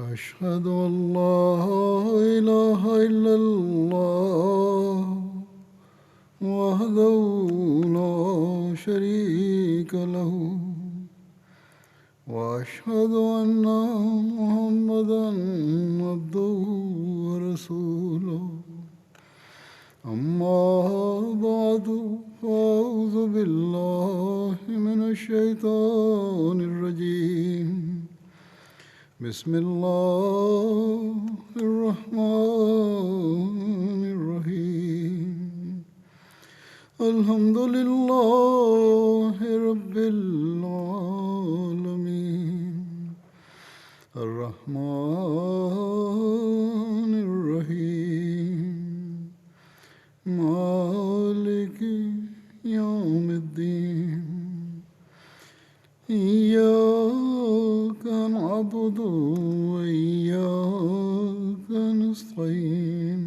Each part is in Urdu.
أشهد أن لا إله إلا الله وحده لا شريك له وأشهد أن محمدا عبده ورسوله أما بعد فأعوذ بالله من الشيطان الرجيم بسم الله الرحمن الرحيم الحمد لله رب العالمين الرحمن الرحيم مالك يوم الدين إياك نعبد وإياك نستعين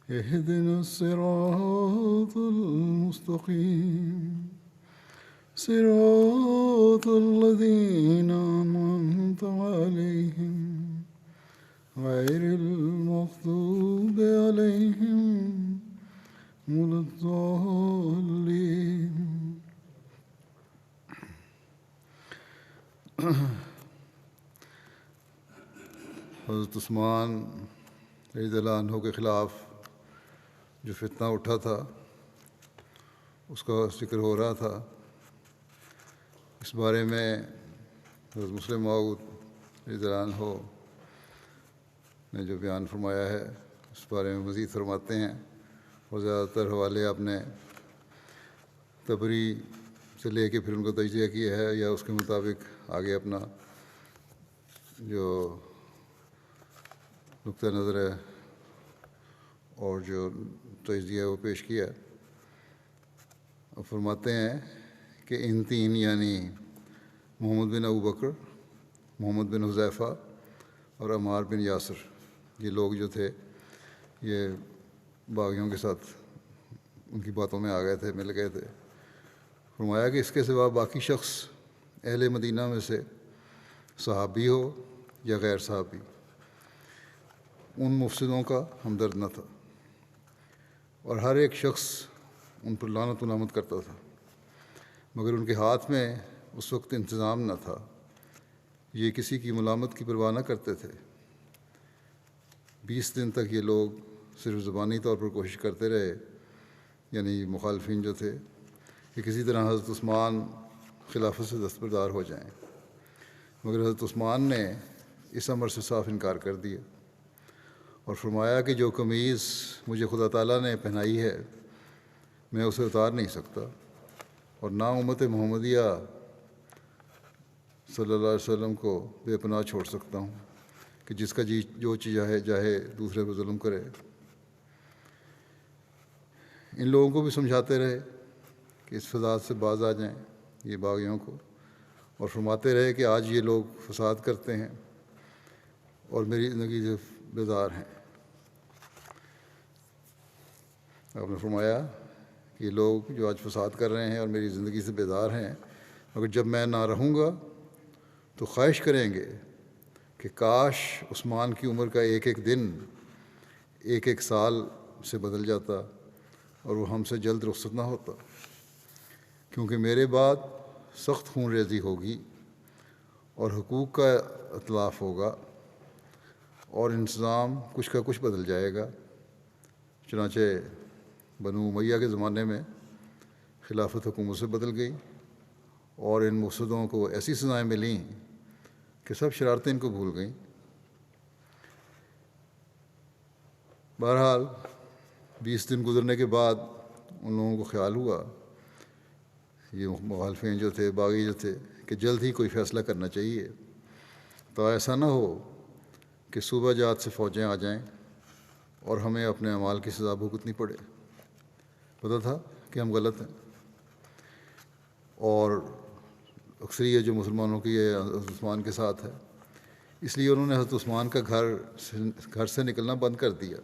اهدنا الصراط المستقيم صراط الذين أنعمت عليهم غير المغضوب عليهم ولا الضالين. حضرت عثمان رضی اللہ عنہ کے خلاف جو فتنہ اٹھا تھا اس کا ذکر ہو رہا تھا. اس بارے میں حضرت مسلم موعود رضی اللہ عنہ نے جو بیان فرمایا ہے اس بارے میں مزید فرماتے ہیں اور زیادہ تر حوالے آپ نے طبری سے لے کے پھر ان کو تجزیہ کیا ہے یا اس کے مطابق آگے اپنا جو نقطہ نظر ہے اور جو تجزیہ ہے وہ پیش کیا. اور فرماتے ہیں کہ ان تین یعنی محمد بن ابو بکر، محمد بن حذیفہ اور عمار بن یاسر، یہ لوگ جو تھے یہ باغیوں کے ساتھ ان کی باتوں میں آ گئے تھے، مل گئے تھے. فرمایا کہ اس کے سوا باقی شخص اہل مدینہ میں سے صحابی ہو یا غیر صحابی ان مفسدوں کا ہمدرد نہ تھا، اور ہر ایک شخص ان پر لعنت و لامت کرتا تھا، مگر ان کے ہاتھ میں اس وقت انتظام نہ تھا. یہ کسی کی ملامت کی پرواہ نہ کرتے تھے. 20 دن تک یہ لوگ صرف زبانی طور پر کوشش کرتے رہے، یعنی مخالفین جو تھے، کہ کسی طرح حضرت عثمان خلافت سے دستبردار ہو جائیں، مگر حضرت عثمان نے اس امر سے صاف انکار کر دیا اور فرمایا کہ جو قمیض مجھے خدا تعالیٰ نے پہنائی ہے میں اسے اتار نہیں سکتا، اور نہ امت محمدیہ صلی اللہ علیہ وسلم کو بے پناہ چھوڑ سکتا ہوں کہ جس کا جو چیز چاہے دوسرے پر ظلم کرے. ان لوگوں کو بھی سمجھاتے رہے کہ اس فساد سے باز آ جائیں، یہ باغیوں کو، اور فرماتے رہے کہ آج یہ لوگ فساد کرتے ہیں اور میری زندگی سے بیزار ہیں. آپ نے فرمایا کہ یہ لوگ جو آج فساد کر رہے ہیں اور میری زندگی سے بیزار ہیں، مگر جب میں نہ رہوں گا تو خواہش کریں گے کہ کاش عثمان کی عمر کا ایک ایک دن ایک ایک سال سے بدل جاتا اور وہ ہم سے جلد رخصت نہ ہوتا، کیونکہ میرے بعد سخت خون ریزی ہوگی اور حقوق کا اتلاف ہوگا اور انتظام کچھ کا کچھ بدل جائے گا. چنانچہ بنو امیہ کے زمانے میں خلافت حکومت سے بدل گئی اور ان مفسدوں کو ایسی سزائیں ملیں کہ سب شرارتیں ان کو بھول گئیں. بہرحال 20 دن گزرنے کے بعد ان لوگوں کو خیال ہوا، یہ مخالفین جو تھے، باغی جو تھے، کہ جلد ہی کوئی فیصلہ کرنا چاہیے تو ایسا نہ ہو کہ صوبہ جات سے فوجیں آ جائیں اور ہمیں اپنے اعمال کی سزا بھگتنی پڑے. پتہ تھا کہ ہم غلط ہیں، اور اکثریت جو مسلمانوں کی ہے حضرت عثمان کے ساتھ ہے، اس لیے انہوں نے حضرت عثمان کا گھر سے نکلنا بند کر دیا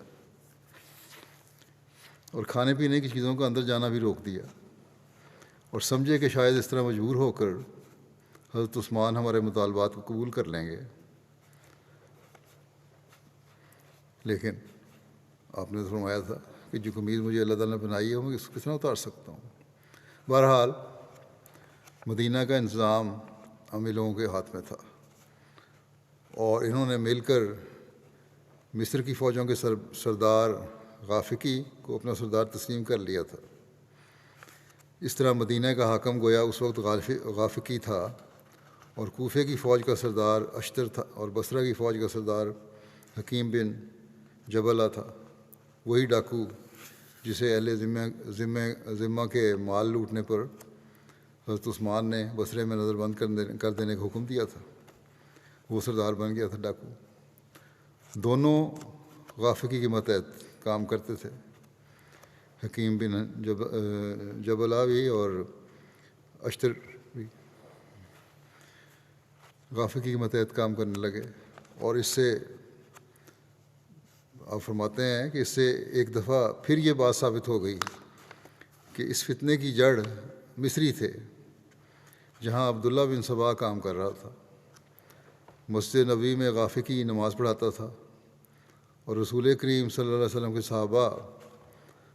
اور کھانے پینے کی چیزوں کا اندر جانا بھی روک دیا، اور سمجھے کہ شاید اس طرح مجبور ہو کر حضرت عثمان ہمارے مطالبات کو قبول کر لیں گے. لیکن آپ نے فرمایا تھا کہ جو قمیض مجھے اللہ تعالیٰ نے بنائی ہے میں اس کو کتنا اتار سکتا ہوں. بہرحال مدینہ کا انتظام ہم لوگوں کے ہاتھ میں تھا، اور انہوں نے مل کر مصر کی فوجوں کے سردار غافقی کو اپنا سردار تسلیم کر لیا تھا. اس طرح مدینہ کا حاکم گویا اس وقت غافقی تھا، اور کوفے کی فوج کا سردار اشتر تھا، اور بصرہ کی فوج کا سردار حکیم بن جبلہ تھا، وہی ڈاکو جسے اہل ذمہ کے مال لوٹنے پر حضرت عثمان نے بصرے میں نظر بند کر دینے کا حکم دیا تھا. وہ سردار بن گیا تھا ڈاکو. دونوں غافقی کے ماتحت کام کرتے تھے. حکیم بن جبلہ بھی اور اشتر بھی غافقی کے ماتحت کام کرنے لگے، اور اس سے آپ فرماتے ہیں کہ اس سے ایک دفعہ پھر یہ بات ثابت ہو گئی کہ اس فتنے کی جڑ مصری تھے، جہاں عبداللہ بن سبا کام کر رہا تھا. مسجد نبوی میں غافقی نماز پڑھاتا تھا، اور رسول کریم صلی اللہ علیہ وسلم کے صحابہ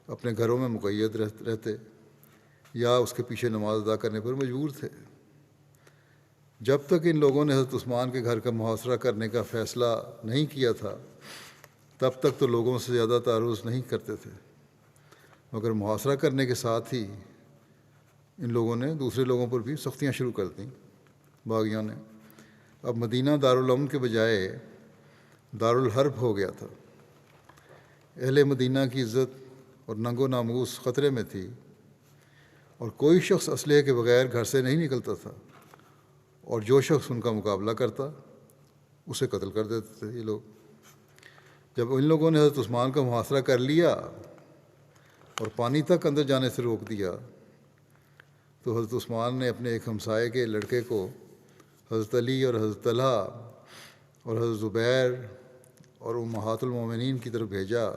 اپنے گھروں میں مقید رہتے یا اس کے پیچھے نماز ادا کرنے پر مجبور تھے. جب تک ان لوگوں نے حضرت عثمان کے گھر کا محاصرہ کرنے کا فیصلہ نہیں کیا تھا تب تک تو لوگوں سے زیادہ تعرض نہیں کرتے تھے، مگر محاصرہ کرنے کے ساتھ ہی ان لوگوں نے دوسرے لوگوں پر بھی سختیاں شروع کر دیں باغیوں نے. اب مدینہ دارالامن کے بجائے دارالحرب ہو گیا تھا. اہل مدینہ کی عزت اور ننگ و ناموس خطرے میں تھی، اور کوئی شخص اسلحے کے بغیر گھر سے نہیں نکلتا تھا، اور جو شخص ان کا مقابلہ کرتا اسے قتل کر دیتے تھے یہ لوگ. جب ان لوگوں نے حضرت عثمان کا محاصرہ کر لیا اور پانی تک اندر جانے سے روک دیا تو حضرت عثمان نے اپنے ایک ہمسائے کے لڑکے کو حضرت علی اور حضرت طلحہ اور حضرت زبیر اور امہات المومنین کی طرف بھیجا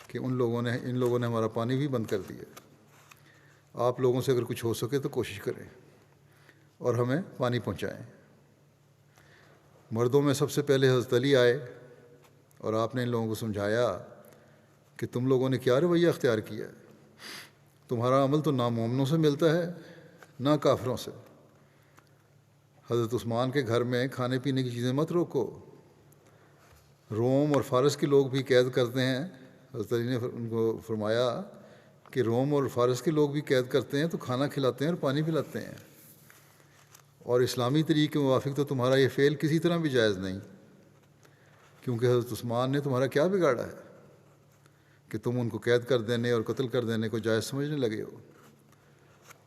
کہ ان لوگوں نے ہمارا پانی بھی بند کر دیا. آپ لوگوں سے اگر کچھ ہو سکے تو کوشش کریں اور ہمیں پانی پہنچائیں. مردوں میں سب سے پہلے حضرت علی آئے، اور آپ نے ان لوگوں کو سمجھایا کہ تم لوگوں نے کیا رویہ اختیار کیا ہے. تمہارا عمل تو نہ مومنوں سے ملتا ہے نہ کافروں سے. حضرت عثمان کے گھر میں کھانے پینے کی چیزیں مت روکو. روم اور فارس کے لوگ بھی قید کرتے ہیں. حضرت علی نے ان کو فرمایا کہ روم اور فارس کے لوگ بھی قید کرتے ہیں تو کھانا کھلاتے ہیں اور پانی پلاتے ہیں، اور اسلامی طریق کے موافق تو تمہارا یہ فعل کسی طرح بھی جائز نہیں، کیونکہ حضرت عثمان نے تمہارا کیا بگاڑا ہے کہ تم ان کو قید کر دینے اور قتل کر دینے کو جائز سمجھنے لگے ہو.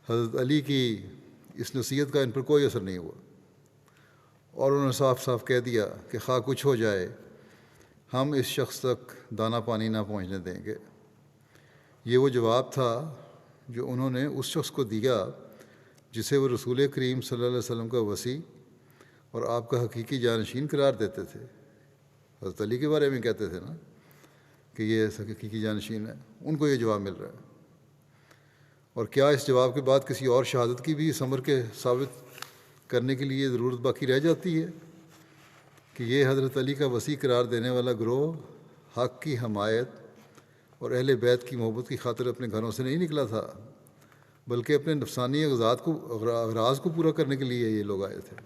حضرت علی کی اس نصیحت کا ان پر کوئی اثر نہیں ہوا، اور انہوں نے صاف صاف کہہ دیا کہ خواہ کچھ ہو جائے ہم اس شخص تک دانہ پانی نہ پہنچنے دیں گے. یہ وہ جواب تھا جو انہوں نے اس شخص کو دیا جسے وہ رسول کریم صلی اللہ علیہ وسلم کا وصی اور آپ کا حقیقی جانشین قرار دیتے تھے. حضرت علی کے بارے میں کہتے تھے نا کہ یہ حقیقی جانشین ہے. ان کو یہ جواب مل رہا ہے. اور کیا اس جواب کے بعد کسی اور شہادت کی بھی اس امر کے ثابت کرنے کے لیے ضرورت باقی رہ جاتی ہے کہ یہ حضرت علی کا وصی قرار دینے والا گروہ حق کی حمایت اور اہل بیت کی محبت کی خاطر اپنے گھروں سے نہیں نکلا تھا، بلکہ اپنے نفسانی اغراض کو پورا کرنے کے لیے یہ لوگ آئے تھے.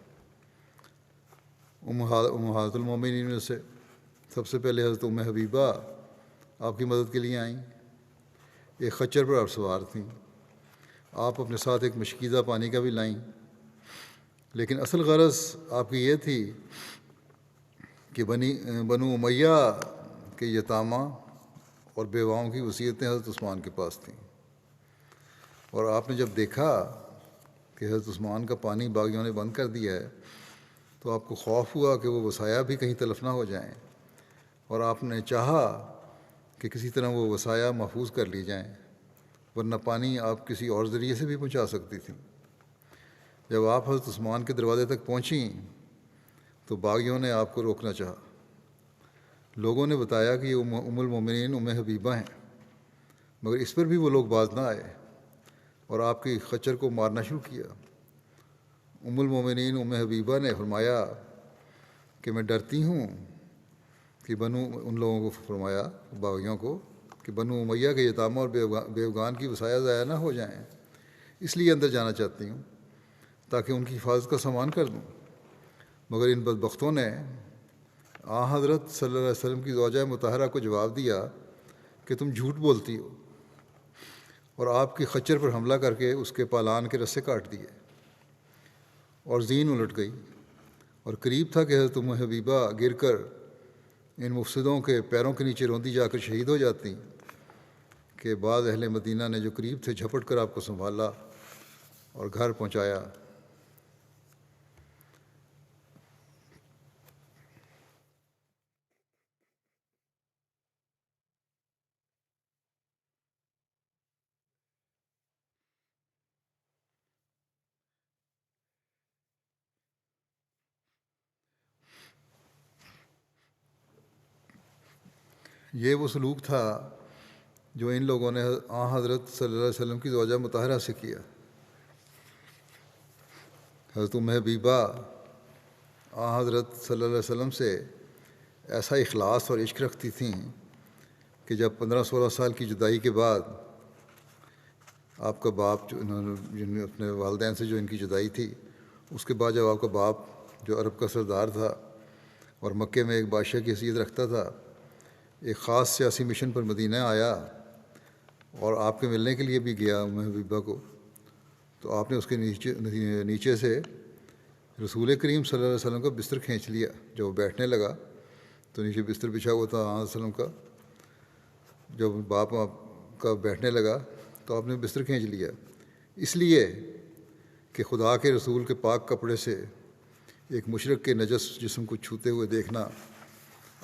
امہات المومنین میں سے سب سے پہلے حضرت ام حبیبہ آپ کی مدد کے لیے آئیں. ایک خچر پر آپ سوار تھیں. آپ اپنے ساتھ ایک مشکیزہ پانی کا بھی لائیں، لیکن اصل غرض آپ کی یہ تھی کہ بنو امیہ کے یتامہ اور بیواؤں کی وصیتیں حضرت عثمان کے پاس تھیں. اور آپ نے جب دیکھا کہ حضرت عثمان کا پانی باغیوں نے بند کر دیا ہے تو آپ کو خوف ہوا کہ وہ وصایا بھی کہیں تلف نہ ہو جائیں، اور آپ نے چاہا کہ کسی طرح وہ وصایا محفوظ کر لی جائیں، ورنہ پانی آپ کسی اور ذریعے سے بھی پہنچا سکتی تھی. جب آپ حضرت عثمان کے دروازے تک پہنچیں تو باغیوں نے آپ کو روکنا چاہا. لوگوں نے بتایا کہ یہ ام المومنین ام حبیبہ ہیں، مگر اس پر بھی وہ لوگ باز نہ آئے اور آپ کی خچر کو مارنا شروع کیا. ام المومنین ام حبیبہ نے فرمایا کہ میں ڈرتی ہوں کہ ان لوگوں کو فرمایا باغیوں کو کہ بنو امیہ کے یتاموں اور بیوگان کی وصایا ضائع نہ ہو جائیں، اس لیے اندر جانا چاہتی ہوں تاکہ ان کی حفاظت کا سامان کر دوں۔ مگر ان بدبختوں نے حضرت صلی اللہ علیہ وسلم کی زوجہ مطہرہ کو جواب دیا کہ تم جھوٹ بولتی ہو، اور آپ کی خچر پر حملہ کر کے اس کے پالان کے رسے کاٹ دیے، اور زین الٹ گئی، اور قریب تھا کہ حضرت ام حبیبہ گر کر ان مفسدوں کے پیروں کے نیچے روندی جا کر شہید ہو جاتی، کہ بعض اہل مدینہ نے جو قریب تھے جھپٹ کر آپ کو سنبھالا اور گھر پہنچایا۔ یہ وہ سلوک تھا جو ان لوگوں نے حضرت صلی اللہ علیہ وسلم کی زوجہ مطہرہ سے کیا۔ حضرت ام حبیبہ حضرت صلی اللہ علیہ وسلم سے ایسا اخلاص اور عشق رکھتی تھیں کہ جب 15-16 سال کی جدائی کے بعد آپ کا باپ جو اپنے والدین سے جو ان کی جدائی تھی، اس کے بعد جب آپ کا باپ جو عرب کا سردار تھا اور مکے میں ایک بادشاہ کی حیثیت رکھتا تھا، ایک خاص سیاسی مشن پر مدینہ آیا اور آپ کے ملنے کے لیے بھی گیا ام حبیبہ کو، تو آپ نے اس کے نیچے سے رسول کریم صلی اللہ علیہ وسلم کا بستر کھینچ لیا۔ جب وہ بیٹھنے لگا تو نیچے بستر بچھا ہوا تھا علیہ وسلم کا، جب باپ کا بیٹھنے لگا تو آپ نے بستر کھینچ لیا، اس لیے کہ خدا کے رسول کے پاک کپڑے سے ایک مشرک کے نجس جسم کو چھوتے ہوئے دیکھنا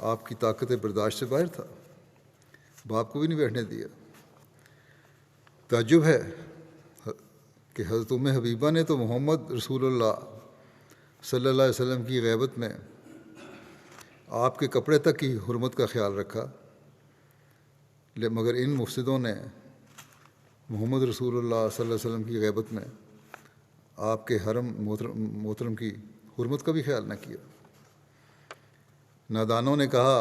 آپ کی طاقت برداشت سے باہر تھا، باپ کو بھی نہیں بیٹھنے دیا۔ تعجب ہے کہ حضرت ام حبیبہ نے تو محمد رسول اللہ صلی اللہ علیہ وسلم کی غیبت میں آپ کے کپڑے تک کی حرمت کا خیال رکھا، مگر ان مفسدوں نے محمد رسول اللہ صلی اللہ علیہ وسلم کی غیبت میں آپ کے حرم محترم کی حرمت کا بھی خیال نہ کیا۔ نادانوں نے کہا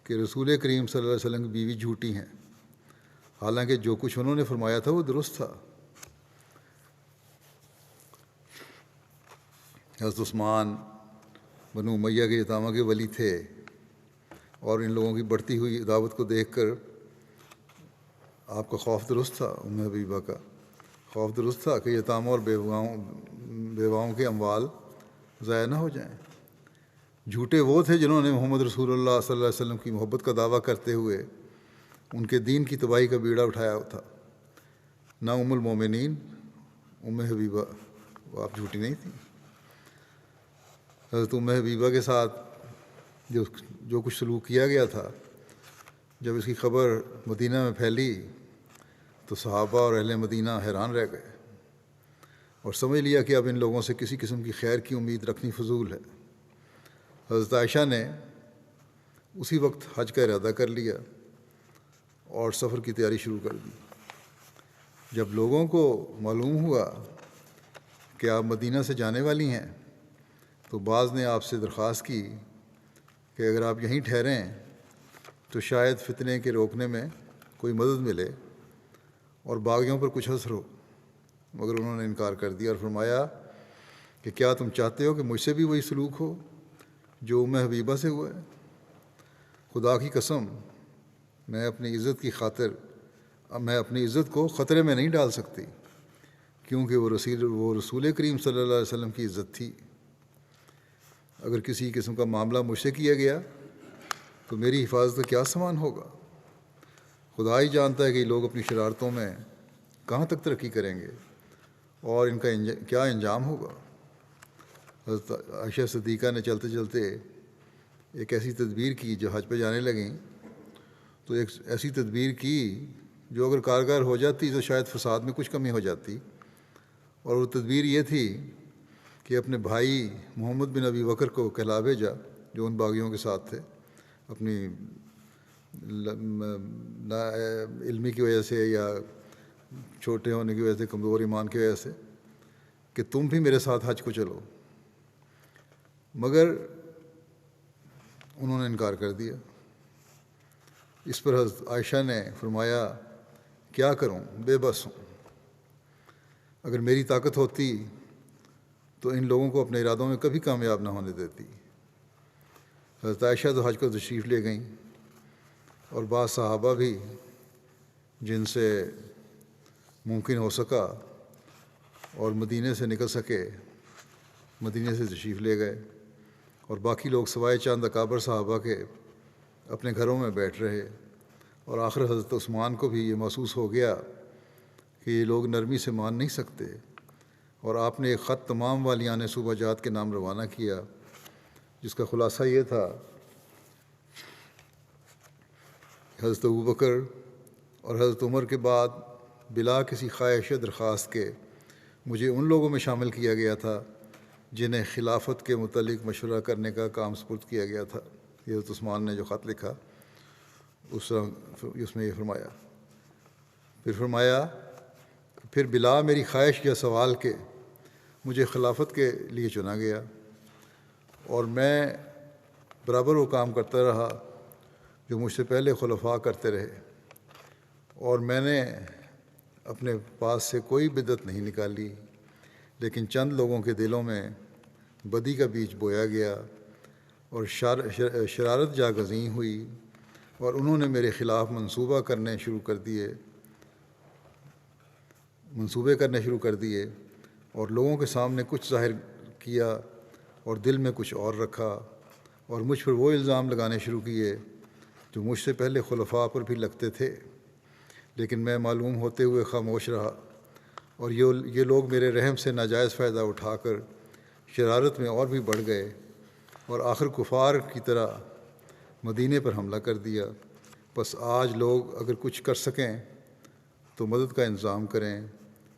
کہ رسول کریم صلی اللہ علیہ وسلم کی بیوی جھوٹی ہیں، حالانکہ جو کچھ انہوں نے فرمایا تھا وہ درست تھا۔ حضرت عثمان بنو امیہ کے یتامہ کے ولی تھے، اور ان لوگوں کی بڑھتی ہوئی عداوت کو دیکھ کر آپ کا خوف درست تھا، ام حبیبہ کا خوف درست تھا کہ یتاموں اور بیواؤں کے اموال ضائع نہ ہو جائیں۔ جھوٹے وہ تھے جنہوں نے محمد رسول اللہ صلی اللہ علیہ وسلم کی محبت کا دعویٰ کرتے ہوئے ان کے دین کی تباہی کا بیڑا اٹھایا تھا۔ نہ ام المومنین ام حبیبہ، وہ آپ جھوٹی نہیں تھیں۔ حضرت ام حبیبہ کے ساتھ جو کچھ سلوک کیا گیا تھا، جب اس کی خبر مدینہ میں پھیلی تو صحابہ اور اہل مدینہ حیران رہ گئے اور سمجھ لیا کہ اب ان لوگوں سے کسی قسم کی خیر کی امید رکھنی فضول ہے۔ حضرت عائشہ نے اسی وقت حج کا ارادہ کر لیا اور سفر کی تیاری شروع کر دی۔ جب لوگوں کو معلوم ہوا کہ آپ مدینہ سے جانے والی ہیں تو بعض نے آپ سے درخواست کی کہ اگر آپ یہیں ٹھہریں تو شاید فتنے کے روکنے میں کوئی مدد ملے اور باغیوں پر کچھ اثر ہو، مگر انہوں نے انکار کر دیا اور فرمایا کہ کیا تم چاہتے ہو کہ مجھ سے بھی وہی سلوک ہو جو ام حبیبہ سے ہوا ہے؟ خدا کی قسم، میں اپنی عزت کو خطرے میں نہیں ڈال سکتی، کیونکہ وہ رسول کریم صلی اللہ علیہ وسلم کی عزت تھی۔ اگر کسی قسم کا معاملہ مجھ سے کیا گیا تو میری حفاظت کا کیا سامان ہوگا؟ خدا ہی جانتا ہے کہ یہ لوگ اپنی شرارتوں میں کہاں تک ترقی کریں گے اور ان کا کیا انجام ہوگا۔ حضرت عائشہ صدیقہ نے چلتے چلتے ایک ایسی تدبیر کی، جو حج پہ جانے لگیں تو ایک ایسی تدبیر کی جو اگر کارگر ہو جاتی تو شاید فساد میں کچھ کمی ہو جاتی، اور وہ تدبیر یہ تھی کہ اپنے بھائی محمد بن ابی بکر کو کہلا بھیجا جو ان باغیوں کے ساتھ تھے، اپنی نا علمی کی وجہ سے یا چھوٹے ہونے کی وجہ سے، کمزور ایمان کی وجہ سے، کہ تم بھی میرے ساتھ حج کو چلو۔ مگر انہوں نے انکار کر دیا۔ اس پر حضرت عائشہ نے فرمایا کیا کروں، بے بس ہوں، اگر میری طاقت ہوتی تو ان لوگوں کو اپنے ارادوں میں کبھی کامیاب نہ ہونے دیتی۔ حضرت عائشہ تو حج کو تشریف لے گئیں، اور بعض صحابہ بھی جن سے ممکن ہو سکا اور مدینے سے نکل سکے مدینے سے تشریف لے گئے، اور باقی لوگ سوائے چند اکابر صحابہ کے اپنے گھروں میں بیٹھ رہے۔ اور آخر حضرت عثمان کو بھی یہ محسوس ہو گیا کہ یہ لوگ نرمی سے مان نہیں سکتے، اور آپ نے ایک خط تمام والیان صوبہ جات کے نام روانہ کیا، جس کا خلاصہ یہ تھا: حضرت ابوبکر اور حضرت عمر کے بعد بلا کسی خواہش درخواست کے مجھے ان لوگوں میں شامل کیا گیا تھا جنہیں خلافت کے متعلق مشورہ کرنے کا کام سپرد کیا گیا تھا۔ یہ حضرت عثمان نے جو خط لکھا اس میں یہ فرمایا۔ پھر فرمایا پھر بلا میری خواہش یا سوال کے مجھے خلافت کے لیے چنا گیا، اور میں برابر وہ کام کرتا رہا جو مجھ سے پہلے خلفاء کرتے رہے، اور میں نے اپنے پاس سے کوئی بدعت نہیں نکالی، لیکن چند لوگوں کے دلوں میں بدی کا بیج بویا گیا اور شرارت جاگزیں ہوئی، اور انہوں نے میرے خلاف منصوبے کرنے شروع کر دیے اور لوگوں کے سامنے کچھ ظاہر کیا اور دل میں کچھ اور رکھا، اور مجھ پر وہ الزام لگانے شروع کیے جو مجھ سے پہلے خلفاء پر بھی لگتے تھے، لیکن میں معلوم ہوتے ہوئے خاموش رہا، اور یہ لوگ میرے رحم سے ناجائز فائدہ اٹھا کر شرارت میں اور بھی بڑھ گئے، اور آخر کفار کی طرح مدینے پر حملہ کر دیا۔ بس آج لوگ اگر کچھ کر سکیں تو مدد کا انتظام کریں۔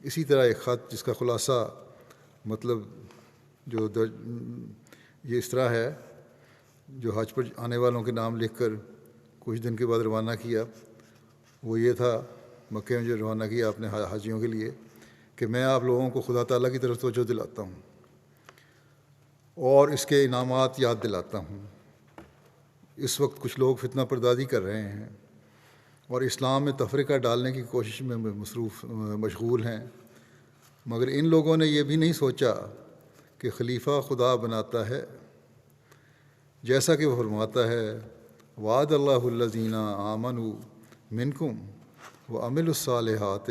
اسی طرح ایک خط جس کا خلاصہ مطلب یہ اس طرح ہے، جو حج پر آنے والوں کے نام لکھ کر کچھ دن کے بعد روانہ کیا، وہ یہ تھا، مکے میں جو روانہ کیا اپنے حاجیوں کے لیے، کہ میں آپ لوگوں کو خدا تعالیٰ کی طرف توجہ دلاتا ہوں اور اس کے انعامات یاد دلاتا ہوں۔ اس وقت کچھ لوگ فتنہ پردازی کر رہے ہیں اور اسلام میں تفرقہ ڈالنے کی کوشش میں مشغول ہیں، مگر ان لوگوں نے یہ بھی نہیں سوچا کہ خلیفہ خدا بناتا ہے، جیسا کہ وہ فرماتا ہے وعد اللہ الذین آمنوا منکم وعملوا الصالحات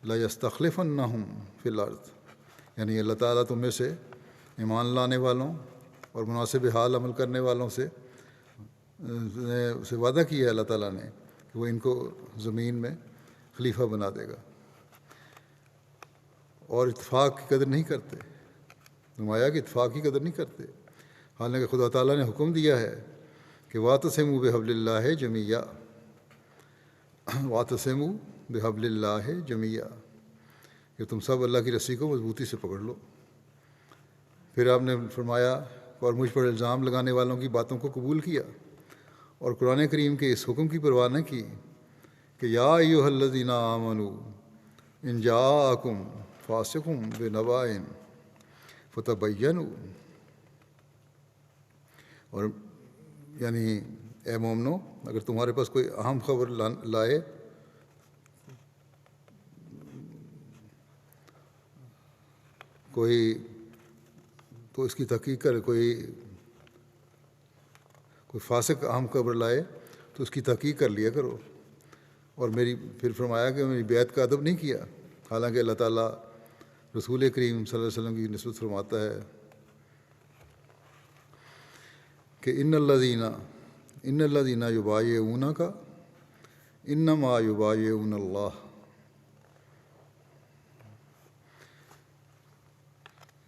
لیستخلفنہم فی الارض، یعنی اللہ تعالیٰ تم میں سے ایمان لانے والوں اور مناسب حال عمل کرنے والوں سے وعدہ کیا ہے اللہ تعالیٰ نے کہ وہ ان کو زمین میں خلیفہ بنا دے گا، اور اتفاق کی قدر نہیں کرتے، نمایا کہ اتفاق کی قدر نہیں کرتے، حالانکہ خدا تعالیٰ نے حکم دیا ہے کہ واعتصموا بحبل اللہ جمیعا، واعتصموا بحبل اللہ جمیعا، کہ تم سب اللہ کی رسی کو مضبوطی سے پکڑ لو۔ پھر آپ نے فرمایا اور مجھ پر الزام لگانے والوں کی باتوں کو قبول کیا اور قرآن کریم کے اس حکم کی پرواہ نہ کی کہ یا ایھا الذین آمنوا ان جاءکم فاسق بنبأ فتبینوا، اور یعنی اے مومنو اگر تمہارے پاس کوئی اہم خبر لائے کوئی تو اس کی تحقیق کر، کوئی فاسق اہم خبر لائے تو اس کی تحقیق کر لیا کرو۔ اور پھر فرمایا کہ میری بیعت کا ادب نہیں کیا، حالانکہ اللہ تعالیٰ رسول کریم صلی اللہ علیہ وسلم کی نسبت فرماتا ہے کہ ان الذین یبایعونک انما یبایعون اللہ،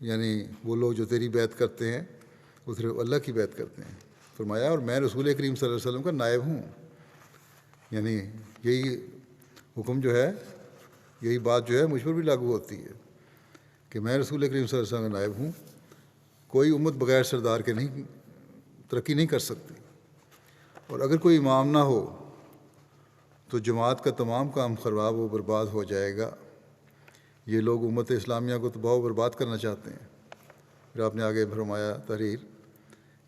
یعنی وہ لوگ جو تیری بیعت کرتے ہیں وہ صرف اللہ کی بیعت کرتے ہیں۔ فرمایا اور میں رسول کریم صلی اللہ علیہ وسلم کا نائب ہوں، یعنی یہی حکم جو ہے، یہی بات جو ہے مجھ پر بھی لاگو ہوتی ہے کہ میں رسول کریم صلی اللہ علیہ وسلم کا نائب ہوں۔ کوئی امت بغیر سردار کے نہیں ترقی نہیں کر سکتی، اور اگر کوئی امام نہ ہو تو جماعت کا تمام کام خراب و برباد ہو جائے گا۔ یہ لوگ امت اسلامیہ کو تباہ و برباد کرنا چاہتے ہیں۔ پھر آپ نے آگے فرمایا تحریر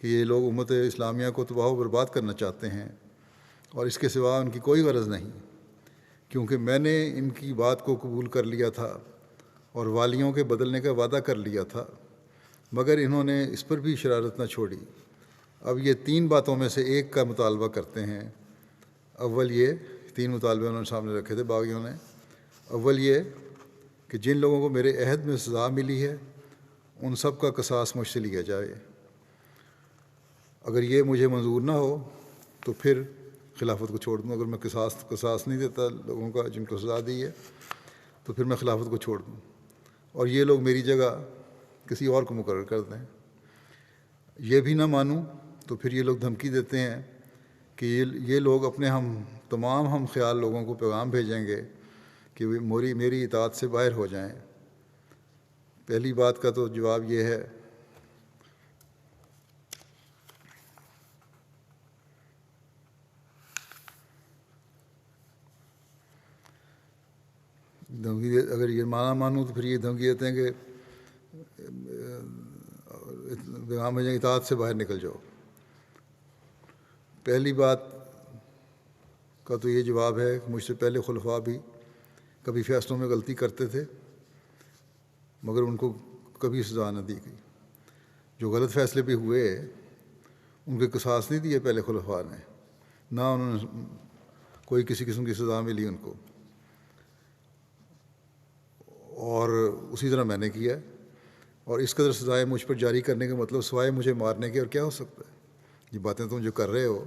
کہ یہ لوگ امت اسلامیہ کو تباہ و برباد کرنا چاہتے ہیں، اور اس کے سوا ان کی کوئی غرض نہیں، کیونکہ میں نے ان کی بات کو قبول کر لیا تھا اور والیوں کے بدلنے کا وعدہ کر لیا تھا، مگر انہوں نے اس پر بھی شرارت نہ چھوڑی۔ اب یہ 3 باتوں میں سے ایک کا مطالبہ کرتے ہیں۔ اول یہ 3 مطالبے انہوں نے سامنے رکھے تھے باغیوں نے۔ اول یہ کہ جن لوگوں کو میرے عہد میں سزا ملی ہے ان سب کا قصاص مجھ سے لیا جائے۔ اگر یہ مجھے منظور نہ ہو تو پھر خلافت کو چھوڑ دوں۔ اگر میں قصاص نہیں دیتا لوگوں کا جن کو سزا دی ہے تو پھر میں خلافت کو چھوڑ دوں، اور یہ لوگ میری جگہ کسی اور کو مقرر کر دیں۔ یہ بھی نہ مانوں تو پھر یہ لوگ دھمکی دیتے ہیں کہ یہ لوگ اپنے تمام ہم خیال لوگوں کو پیغام بھیجیں گے کہ وہ میری اطاعت سے باہر ہو جائیں۔ پہلی بات کا تو جواب یہ ہے دھمکی، اگر یہ مانوں تو پھر یہ دھمکی دیتے ہیں کہ پیغام بھیجیں اطاعت سے باہر نکل جاؤ۔ پہلی بات کا تو یہ جواب ہے کہ مجھ سے پہلے خلفاء بھی کبھی فیصلوں میں غلطی کرتے تھے مگر ان کو کبھی سزا نہ دی گئی۔ جو غلط فیصلے بھی ہوئے ان کے قصاص نہیں دیے پہلے خلفاء نے، نہ انہوں نے کوئی کسی قسم کی سزا ملی ان کو، اور اسی طرح میں نے کیا۔ اور اس قدر سزائیں مجھ پر جاری کرنے کا مطلب سوائے مجھے مارنے کے اور کیا ہو سکتا ہے؟ یہ باتیں تم جو کر رہے ہو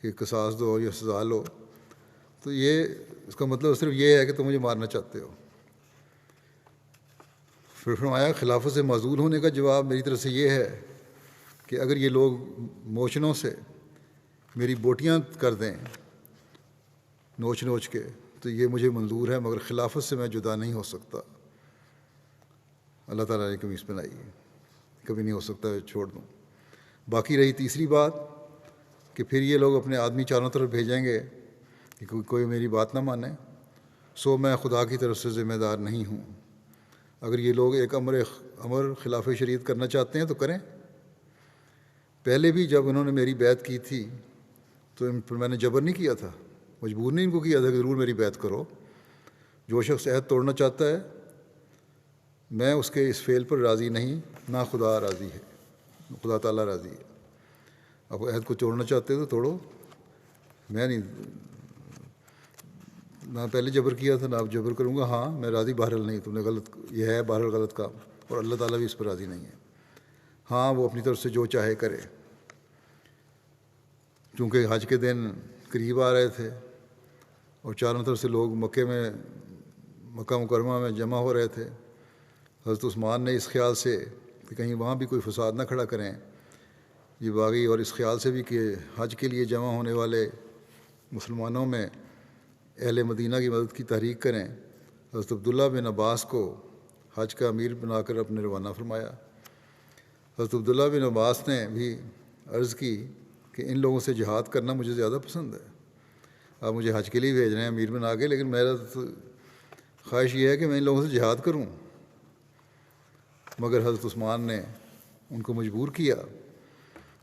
کہ قصاص دو یا سزا لو، تو یہ اس کا مطلب صرف یہ ہے کہ تم مجھے مارنا چاہتے ہو۔ پھر فرمایا خلافت سے معزول ہونے کا جواب میری طرف سے یہ ہے کہ اگر یہ لوگ موچنوں سے میری بوٹیاں کر دیں نوچ کے تو یہ مجھے منظور ہے، مگر خلافت سے میں جدا نہیں ہو سکتا۔ اللہ تعالیٰ نے قمیص بنائی ہے، کبھی نہیں ہو سکتا چھوڑ دوں۔ باقی رہی تیسری بات کہ پھر یہ لوگ اپنے آدمی چاروں طرف بھیجیں گے کہ کوئی میری بات نہ مانے، سو میں خدا کی طرف سے ذمہ دار نہیں ہوں۔ اگر یہ لوگ ایک امر خلاف شریعت کرنا چاہتے ہیں تو کریں۔ پہلے بھی جب انہوں نے میری بیعت کی تھی تو ان پر میں نے جبر نہیں کیا تھا، مجبور نہیں ان کو کیا تھا کہ ضرور میری بیعت کرو۔ جو شخص عہد توڑنا چاہتا ہے میں اس کے اس فعل پر راضی نہیں، نہ خدا راضی ہے، خدا تعالیٰ راضی ہے۔ اب عہد کو توڑنا چاہتے ہو تو توڑو، میں نہیں، نہ پہلے جبر کیا تھا نہ اب جبر کروں گا۔ ہاں میں راضی بہرحال نہیں، تم نے غلط، یہ ہے بہرحال غلط کام، اور اللہ تعالیٰ بھی اس پر راضی نہیں ہے۔ ہاں وہ اپنی طرف سے جو چاہے کرے۔ چونکہ حج کے دن قریب آ رہے تھے اور چاروں طرف سے لوگ مکہ مکرمہ میں جمع ہو رہے تھے، حضرت عثمان نے اس خیال سے کہ کہیں وہاں بھی کوئی فساد نہ کھڑا کریں یہ باغی، اور اس خیال سے بھی کہ حج کے لیے جمع ہونے والے مسلمانوں میں اہل مدینہ کی مدد کی تحریک کریں، حضرت عبداللہ بن عباس کو حج کا امیر بنا کر اپنے روانہ فرمایا۔ حضرت عبداللہ بن عباس نے بھی عرض کی کہ ان لوگوں سے جہاد کرنا مجھے زیادہ پسند ہے۔ آپ مجھے حج کے لیے بھیج رہے ہیں امیر بنا کے، لیکن میرا خواہش یہ ہے کہ میں ان لوگوں سے جہاد کروں۔ مگر حضرت عثمان نے ان کو مجبور کیا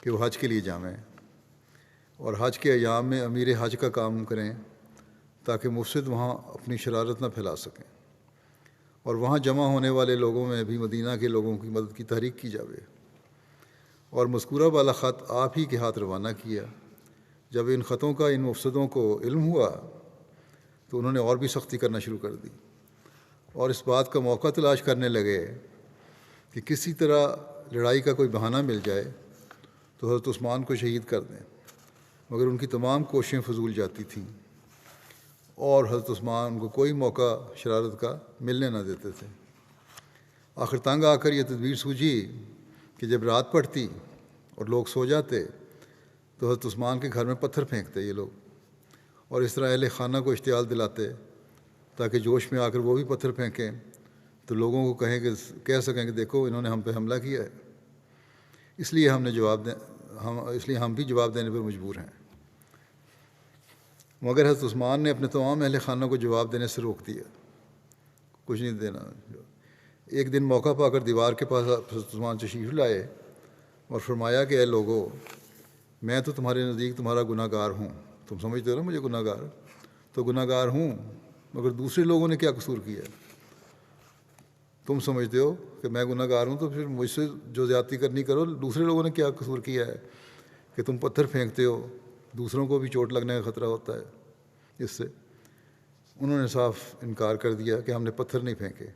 کہ وہ حج کے لیے جامیں اور حج کے ایام میں امیر حج کا کام کریں تاکہ مفسد وہاں اپنی شرارت نہ پھیلا سکیں، اور وہاں جمع ہونے والے لوگوں میں بھی مدینہ کے لوگوں کی مدد کی تحریک کی جاوے۔ اور مذکورہ والا خط آپ ہی کے ہاتھ روانہ کیا۔ جب ان خطوں کا ان مفسدوں کو علم ہوا تو انہوں نے اور بھی سختی کرنا شروع کر دی اور اس بات کا موقع تلاش کرنے لگے کہ کسی طرح لڑائی کا کوئی بہانہ مل جائے تو حضرت عثمان کو شہید کر دیں، مگر ان کی تمام کوششیں فضول جاتی تھیں اور حضرت عثمان ان کو کوئی موقع شرارت کا ملنے نہ دیتے تھے۔ آخر تنگ آ کر یہ تدبیر سوجھی کہ جب رات پڑتی اور لوگ سو جاتے تو حضرت عثمان کے گھر میں پتھر پھینکتے یہ لوگ، اور اس طرح اہل خانہ کو اشتعال دلاتے تاکہ جوش میں آ کر وہ بھی پتھر پھینکیں تو لوگوں کو کہہ سکیں کہ دیکھو انہوں نے ہم پہ حملہ کیا ہے۔ اس لیے ہم بھی جواب دینے پر مجبور ہیں۔ مگر حضرت عثمان نے اپنے تمام اہل خانہ کو جواب دینے سے روک دیا، کچھ نہیں دینا۔ ایک دن موقع پا کر دیوار کے پاس حضرت عثمان تشریف لائے اور فرمایا کہ اے لوگو، میں تو تمہارے نزدیک تمہارا گناہ گار ہوں، تم سمجھتے ہو نا مجھے گناہ گار، تو گناہ گار ہوں، مگر دوسرے لوگوں نے کیا قصور کیا ہے؟ تم سمجھتے ہو کہ میں گناہ گار ہوں تو پھر مجھ سے جو زیادتی کرنی کرو، دوسرے لوگوں نے کیا قصور کیا ہے کہ تم پتھر پھینکتے ہو، دوسروں کو بھی چوٹ لگنے کا خطرہ ہوتا ہے اس سے۔ انہوں نے صاف انکار کر دیا کہ ہم نے پتھر نہیں پھینکے۔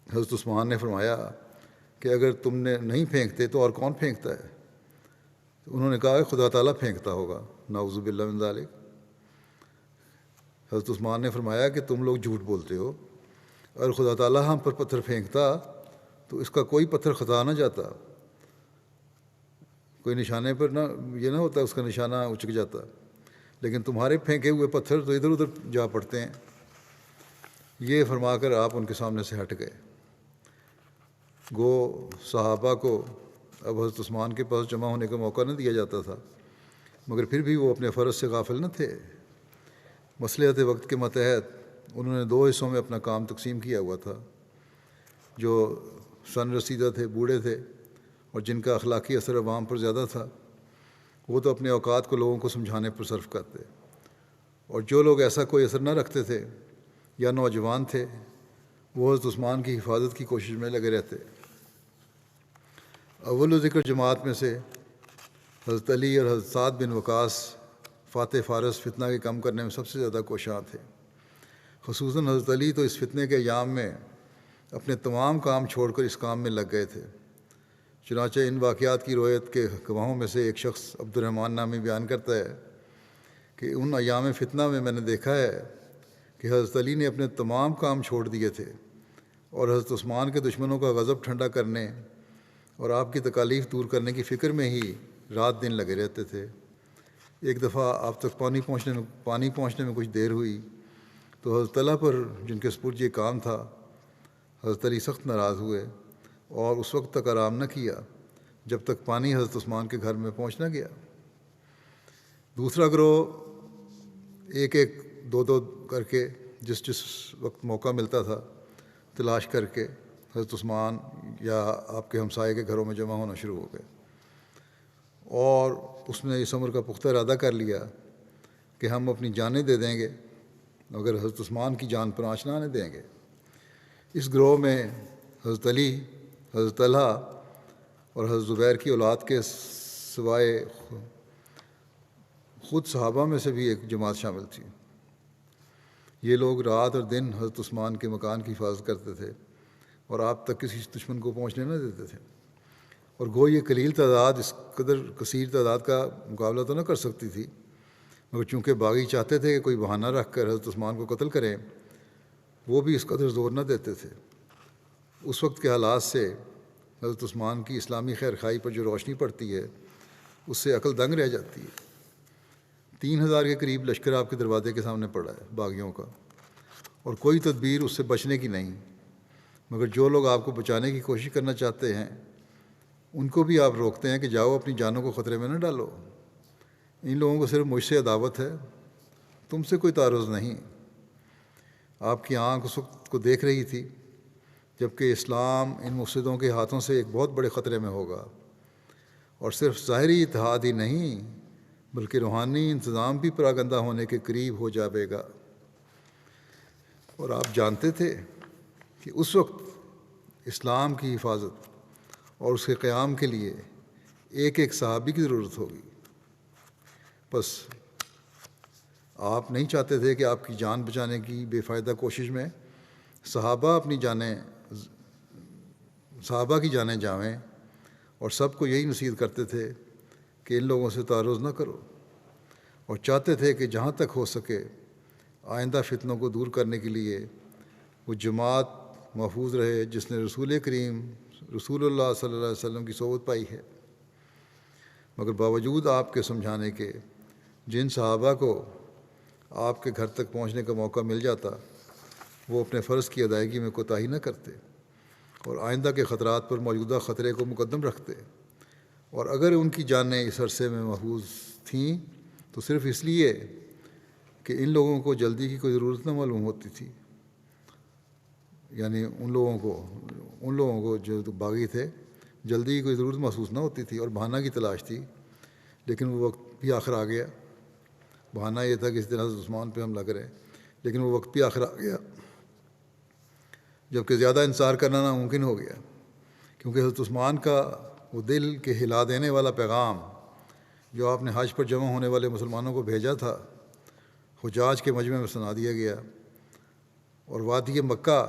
حضرت عثمان نے فرمایا کہ اگر تم نے نہیں پھینکتے تو اور کون پھینکتا ہے؟ تو انہوں نے کہا کہ خدا تعالیٰ پھینکتا ہوگا، نعوذ باللہ من ذالک۔ حضرت عثمان نے فرمایا کہ تم لوگ جھوٹ بولتے ہو، اگر خدا تعالیٰ ہم پر پتھر پھینکتا تو اس کا کوئی پتھر خطا نہ جاتا، کوئی نشانے پر نہ یہ نہ ہوتا اس کا نشانہ اچک جاتا، لیکن تمہارے پھینکے ہوئے پتھر تو ادھر ادھر جا پڑتے ہیں۔ یہ فرما کر آپ ان کے سامنے سے ہٹ گئے۔ گو صحابہ کو اب حضرت عثمان کے پاس جمع ہونے کا موقع نہ دیا جاتا تھا، مگر پھر بھی وہ اپنے فرض سے غافل نہ تھے۔ مصلحت وقت کے ماتحت انہوں نے 2 حصوں میں اپنا کام تقسیم کیا ہوا تھا۔ جو سن رسیدہ تھے، بوڑھے تھے، اور جن کا اخلاقی اثر عوام پر زیادہ تھا، وہ تو اپنے اوقات کو لوگوں کو سمجھانے پر صرف کرتے، اور جو لوگ ایسا کوئی اثر نہ رکھتے تھے یا نوجوان تھے، وہ حضرت عثمان کی حفاظت کی کوشش میں لگے رہتے۔ اول ذکر جماعت میں سے حضرت علی اور حضرت سعد بن وقاص فاتح فارس فتنہ کے کم کرنے میں سب سے زیادہ کوشاں تھے۔ خصوصاً حضرت علی تو اس فتنے کے ایام میں اپنے تمام کام چھوڑ کر اس کام میں لگ گئے تھے۔ چنانچہ ان واقعات کی روایت کے گواہوں میں سے ایک شخص عبد الرحمن نامی بیان کرتا ہے کہ ان ایام فتنہ میں نے دیکھا ہے کہ حضرت علی نے اپنے تمام کام چھوڑ دیے تھے اور حضرت عثمان کے دشمنوں کا غضب ٹھنڈا کرنے اور آپ کی تکالیف دور کرنے کی فکر میں ہی رات دن لگے رہتے تھے۔ ایک دفعہ آپ تک پانی پہنچنے میں کچھ دیر ہوئی تو حضرت طلحہ پر جن کے سپرد یہ کام تھا، حضرت علی سخت ناراض ہوئے اور اس وقت تک آرام نہ کیا جب تک پانی حضرت عثمان کے گھر میں پہنچ نہ گیا۔ دوسرا گروہ ایک دو کر کے جس وقت موقع ملتا تھا تلاش کر کے حضرت عثمان یا آپ کے ہمسائے کے گھروں میں جمع ہونا شروع ہو گئے، اور اس نے اس امر کا پختہ ارادہ کر لیا کہ ہم اپنی جانیں دے دیں گے اگر حضرت عثمان کی جان پر آنچ نہ آنے دیں گے۔ اس گروہ میں حضرت علی، حضرت طلحہ اور حضرت زبیر کی اولاد کے سوائے خود صحابہ میں سے بھی ایک جماعت شامل تھی۔ یہ لوگ رات اور دن حضرت عثمان کے مکان کی حفاظت کرتے تھے اور آپ تک کسی دشمن کو پہنچنے نہ دیتے تھے، اور گو یہ قلیل تعداد اس قدر کثیر تعداد کا مقابلہ تو نہ کر سکتی تھی، مگر چونکہ باغی چاہتے تھے کہ کوئی بہانہ رکھ کر حضرت عثمان کو قتل کریں، وہ بھی اس قدر زور نہ دیتے تھے۔ اس وقت کے حالات سے حضرت عثمان کی اسلامی خیر خواہی پر جو روشنی پڑتی ہے اس سے عقل دنگ رہ جاتی ہے۔ 3000 کے قریب لشکر آپ کے دروازے کے سامنے پڑا ہے باغیوں کا، اور کوئی تدبیر اس سے بچنے کی نہیں، مگر جو لوگ آپ کو بچانے کی کوشش کرنا چاہتے ہیں ان کو بھی آپ روکتے ہیں کہ جاؤ اپنی جانوں کو خطرے میں نہ ڈالو، ان لوگوں کو صرف مجھ سے عداوت ہے، تم سے کوئی تعارض نہیں۔ آپ کی آنکھ اس وقت کو دیکھ رہی تھی جبکہ اسلام ان مفسدوں کے ہاتھوں سے ایک بہت بڑے خطرے میں ہوگا، اور صرف ظاہری اتحاد ہی نہیں بلکہ روحانی انتظام بھی پراگندہ ہونے کے قریب ہو جائے گا۔ اور آپ جانتے تھے کہ اس وقت اسلام کی حفاظت اور اس کے قیام کے لیے ایک ایک صحابی کی ضرورت ہوگی۔ بس آپ نہیں چاہتے تھے کہ آپ کی جان بچانے کی بے فائدہ کوشش میں صحابہ کی جانیں جائیں، اور سب کو یہی نصیحت کرتے تھے کہ ان لوگوں سے تعارض نہ کرو، اور چاہتے تھے کہ جہاں تک ہو سکے آئندہ فتنوں کو دور کرنے کے لیے وہ جماعت محفوظ رہے جس نے رسول کریم رسول اللہ صلی اللہ علیہ وسلم کی صحبت پائی ہے۔ مگر باوجود آپ کے سمجھانے کے جن صحابہ کو آپ کے گھر تک پہنچنے کا موقع مل جاتا وہ اپنے فرض کی ادائیگی میں کوتاہی نہ کرتے اور آئندہ کے خطرات پر موجودہ خطرے کو مقدم رکھتے، اور اگر ان کی جانیں اس عرصے میں محفوظ تھیں تو صرف اس لیے کہ ان لوگوں کو جلدی کی کوئی ضرورت نہ معلوم ہوتی تھی، یعنی ان لوگوں کو جو باغی تھے جلدی کوئی ضرورت محسوس نہ ہوتی تھی اور بہانہ کی تلاش تھی، لیکن وہ وقت بھی آخر آ گیا۔ بہانہ یہ تھا کہ اس طرح حضرت عثمان پہ حملہ کریں، لیکن وہ وقت بھی آخر آ گیا جبکہ زیادہ انتظار کرنا ناممکن ہو گیا، کیونکہ حضرت عثمان کا وہ دل کے ہلا دینے والا پیغام جو آپ نے حج پر جمع ہونے والے مسلمانوں کو بھیجا تھا، حجاج کے مجمع میں سنا دیا گیا، اور وادی مکہ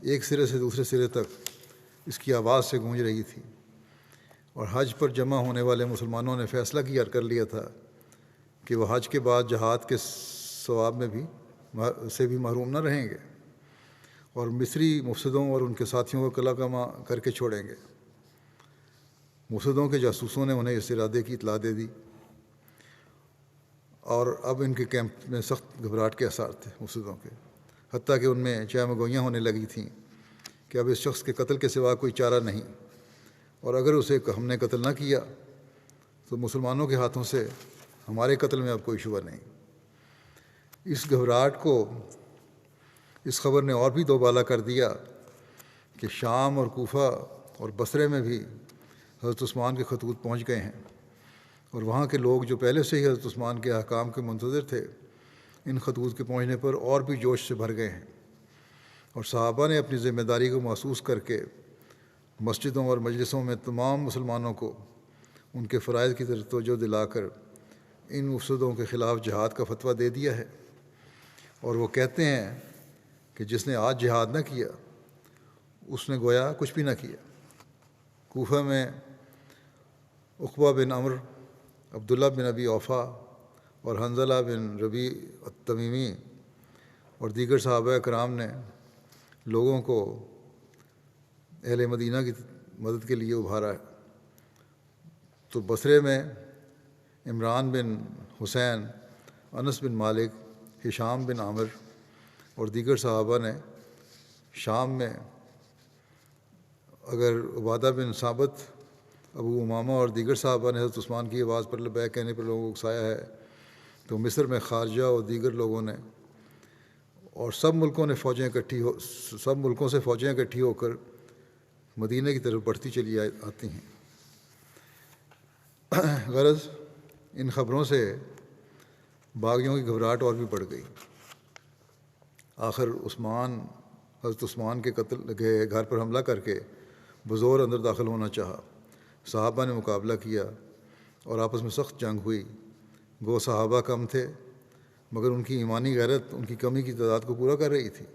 ایک سرے سے دوسرے سرے تک اس کی آواز سے گونج رہی تھی، اور حج پر جمع ہونے والے مسلمانوں نے فیصلہ کر لیا تھا کہ وہ حج کے بعد جہاد کے ثواب میں بھی سے بھی محروم نہ رہیں گے، اور مصری مفسدوں اور ان کے ساتھیوں کو قلع کما کر کے چھوڑیں گے۔ مفسدوں کے جاسوسوں نے انہیں اس ارادے کی اطلاع دے دی، اور اب ان کے کیمپ میں سخت گھبراہٹ کے آثار تھے مفسدوں کے، حتیٰ کہ ان میں چہمگوئیاں ہونے لگی تھیں کہ اب اس شخص کے قتل کے سوا کوئی چارہ نہیں، اور اگر اسے ہم نے قتل نہ کیا تو مسلمانوں کے ہاتھوں سے ہمارے قتل میں اب کوئی شبہ نہیں۔ اس گھبراہٹ کو اس خبر نے اور بھی دوبالا کر دیا کہ شام اور کوفہ اور بصرے میں بھی حضرت عثمان کے خطوط پہنچ گئے ہیں، اور وہاں کے لوگ جو پہلے سے ہی حضرت عثمان کے احکام کے منتظر تھے، ان خطوط کے پہنچنے پر اور بھی جوش سے بھر گئے ہیں، اور صحابہ نے اپنی ذمہ داری کو محسوس کر کے مسجدوں اور مجلسوں میں تمام مسلمانوں کو ان کے فرائض کی طرف توجہ دلا کر ان مفسدوں کے خلاف جہاد کا فتویٰ دے دیا ہے، اور وہ کہتے ہیں کہ جس نے آج جہاد نہ کیا اس نے گویا کچھ بھی نہ کیا۔ کوفہ میں عقبہ بن عمرو، عبداللہ بن ابی اوفا اور حنظلہ بن ربیع التمیمی اور دیگر صحابہ کرام نے لوگوں کو اہل مدینہ کی مدد کے لیے ابھارا ہے، تو بصرے میں عمران بن حسین، انس بن مالک، ہشام بن عامر اور دیگر صحابہ نے، شام میں اگر عبادہ بن ثابت، ابو امامہ اور دیگر صحابہ نے حضرت عثمان کی آواز پر لبیک کہنے پر لوگوں کو اکسایا ہے، تو مصر میں خارجہ اور دیگر لوگوں نے، اور سب ملکوں سے فوجیں اکٹھی ہو کر مدینہ کی طرف بڑھتی چلی آتی ہیں۔ غرض ان خبروں سے باغیوں کی گھبراہٹ اور بھی بڑھ گئی۔ آخر حضرت عثمان کے گھر پر حملہ کر کے بزور اندر داخل ہونا چاہا۔ صحابہ نے مقابلہ کیا اور آپس میں سخت جنگ ہوئی۔ گو صحابہ کم تھے، مگر ان کی ایمانی غیرت ان کی کمی کی تعداد کو پورا کر رہی تھی۔